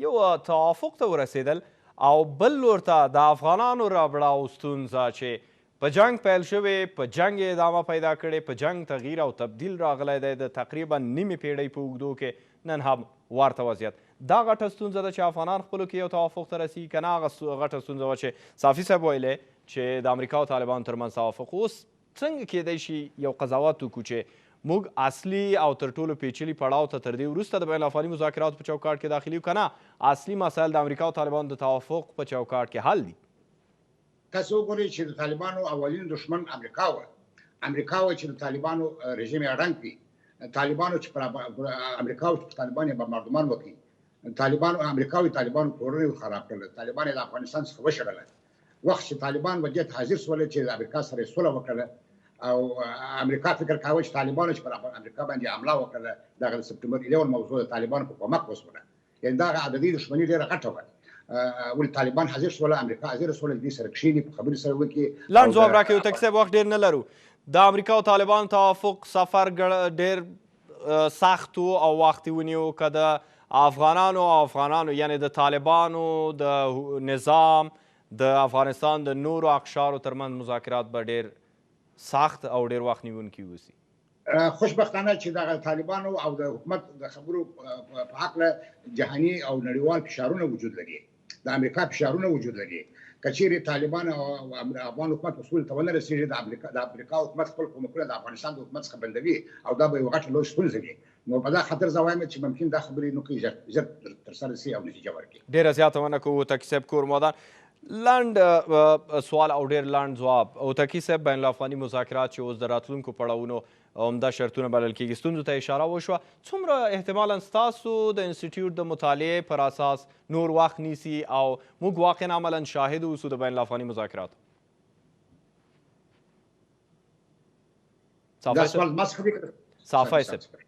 [SPEAKER 1] یو توافق ته ورسېدل او بل لور ته د افغانانو رابړاو ستونزه چې په جنگ پیل شوې په جنگ یې ادامه پیدا کړې په جنگ تغییر او تبدیل راغلی دی د تقریبا نیمې پیړۍ په اوږدو کې نن هم ورته وضعیت دا غټه ستونزه ده چې افغانان خپلو کې یو توافق ته رسي که نه هغه غټه ستونزه وه چې صافي صاحب ویلی چې د امریکا او طالبانو ترمنځ توافق اوس څنګه کیدای شي یو قضاوت وکړو چې موږ اصلي او تر ټولو پیچلي پړاو ته تر دې وروسته د بین الافغاني مذاکراتو په چوکاټ کې داخلي یو که نه اصلي مسایل د امریکا او طالبانو د توافق په چوکاټ کې حل دي؟
[SPEAKER 7] تاسو وګورئ چې د طالبانو اولین دشمن امریکا وه چې د طالبانو رژیم یې ړنګ کړي. طالبانو چې پر امریکا او طالبان یې بمباردمان وکړي. امریکا او طالبانو کورونه یې خراب کړل. طالبان یې د افغانستان څخه وشړل. وخت چې طالبان وجهت حاضر شول چې د امریکا سره یې سوله وکړه او امریکا فکر کاوه چې طالبانو چې پر امریکا باندې حمله وکړه دغه د سپټمبر 11 موضوع د طالبانو په کومک وسوله. یعنې دغه عددي دښمني ډېره غټه وه. ولې طالبان حاضر شوله امریکا حاضر شوله دې سره کښېني په خبرې سره وکړي.
[SPEAKER 1] لنډ ځواب راکړئ تکي صاحب وخت ډېر نه لرو. د امریکا او طالبانو توافق سفر ډېر سخت او وخت ونیو که د افغانانو یعنی د طالبانو د نظام د افغانستان د نورو اقشارو ترمنځ مذاکرات به ډېر سخت او ډېر وخت نیونکي اوسي.
[SPEAKER 7] خوشبختانه چې دغه طالبانو او د حکومت د خبرو په هکله جهاني او نړیوال فشارونه وجود لري. د امریکا فشارونه وجود لري. که چیرې طالبان او افغان حکومت اصول ته ونه رسېږي د امریکا حکومت خپل کومکونه د افغانستان د حکومت څخه بندوي او دا به یو غټه لویه ستونزه وي. نو په دا خاطر زه وایم چې ممکن دا خبرې نوکړي ژر ترسره شي او نتیجه ورکړي.
[SPEAKER 1] ډېره زیاته ونه کوو تکي صاحب کورمادان. لنډ سوال او ډېر لنډ ځواب. اوتکي صاحب بین الافغاني مذاکرات چې اوس د راتلونکو پړاوونو عمده شرطونه بلل کېږي ستونزو ته اشاره وشوه. څومره احتمالا ستاسو د انسټیټیوټ د مطالعې پر اساس نور وخت نیسي او موږ واقعا عملا شاهد اوسو د بین الافغاني مذاکراتو؟ صافی صاحب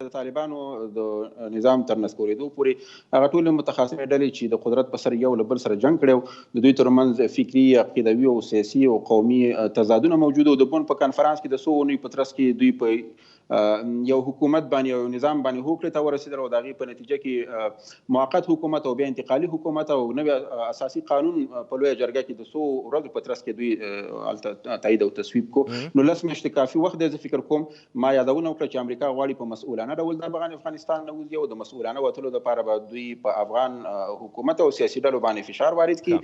[SPEAKER 6] د طالبانو د نظام تر نسکورېدو پورې هغه ټولې متخاصمې ډلې چې د قدرت په سر یو له بل سره جنګ کړی و د دوی ترمنځ فکري عقیدوي او سیاسي او قومي تضادونه موجود و. د بون په کنفرانس کې د څو اونیو په ترڅ کې دوی په یو حکومت باندې او نظام باندې هوکړې ته ورسېدل او د هغې په نتیجه کې موقت حکومت او بیا انتقالي حکومت او نوی اساسي قانون په لویه جرګه کې د څو ورځو په ترڅ کې دوی هلته تایید او تصویب کو. نو 10 میاشتې کافي وخت دی. زه فکر کوم ما یادونه وکړه چې امریکا غواړي په مسؤلانه ډول د افغانستان نه وځي او د مسؤلانه وتلو دپاره به دوی په افغان حکومت او سیاسي ډلو باندې فشار وارد کړي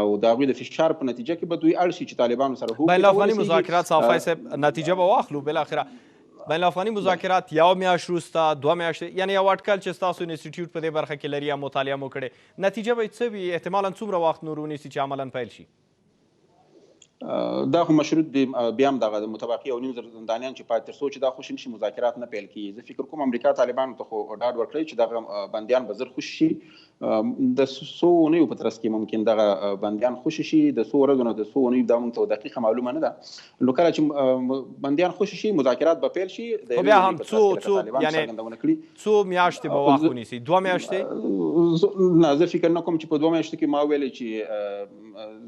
[SPEAKER 6] او د هغوی د فشار په نتیجه کې به دوی اړ شي چې طالبانو سره
[SPEAKER 1] بین الافغاني مذاکرات صافی صاحب نتیجه به واخلو. بالاخره بین الافغاني مذاکرات یو میاشت وروسته 2 میاشتې یعنی یو اټکل چې ستاسو انسټیټیوټ په دې برخه کې لري یا مطالعه مو کړې نتیجه به څه وي؟ احتمالا څومره وخت نور ونیسي چې عملا پیل شي؟
[SPEAKER 6] دا خو مشروط دی بیا هم دغه متبقي او 9,000 زندانیان چې پاتې تر څو چې دا خوشي نشي مذاکرات نه پیل کېږي. زه فکر کوم امریکا طالبانو ته خو ډاډ ورکړی چې دغه بندیان به زر خوشي شي. د څو اونیو په ترڅ کې ممکن دغه بندیان خوشي شي. د څو ورځو نه د څو اونیو دا موږ ته دقیقه معلومه نه ده. نو کله چې بندیان خوشي شي مذاکرات به پیل شي.
[SPEAKER 1] خو بیا هم څو میاشتې به وخت ونیسي؟ 2 میاشتې؟
[SPEAKER 6] نه زه فکر نه کوم چې په 2 میاشتو کې ما ویلې چې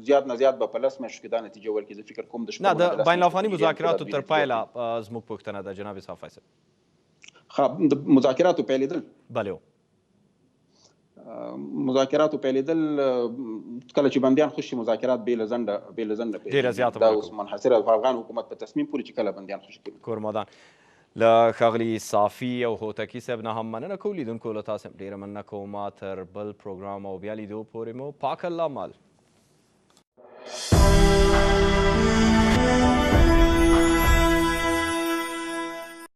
[SPEAKER 6] زیات نه زیات به په 10 میاشتو کې دا نتیجه ورکړي. زه فکر کوم
[SPEAKER 1] نه د بین الافغاني مذاکراتو تر پایله زموږ پوښتنه ده جناب صافی صاحب.
[SPEAKER 6] د مذاکراتو پیلېدل
[SPEAKER 1] بله
[SPEAKER 6] مذاکراتو پیلېدل کله چې بندیان خوشي مذاکرات بې له ځنډه
[SPEAKER 1] ډېره زیاته
[SPEAKER 6] دا اوس منحصره په افغان حکومت په تصمیم پورې چې کله بندیان خوشي کوي.
[SPEAKER 1] کورمادان له ښاغلي صافي او هوتکي صاحب نه هم مننه کوو. لیدونکو له تاسو هم ډېره مننه کوم. تر بل پروګرام او بیا لیدو پورې مو پاک الله مال.
[SPEAKER 8] ده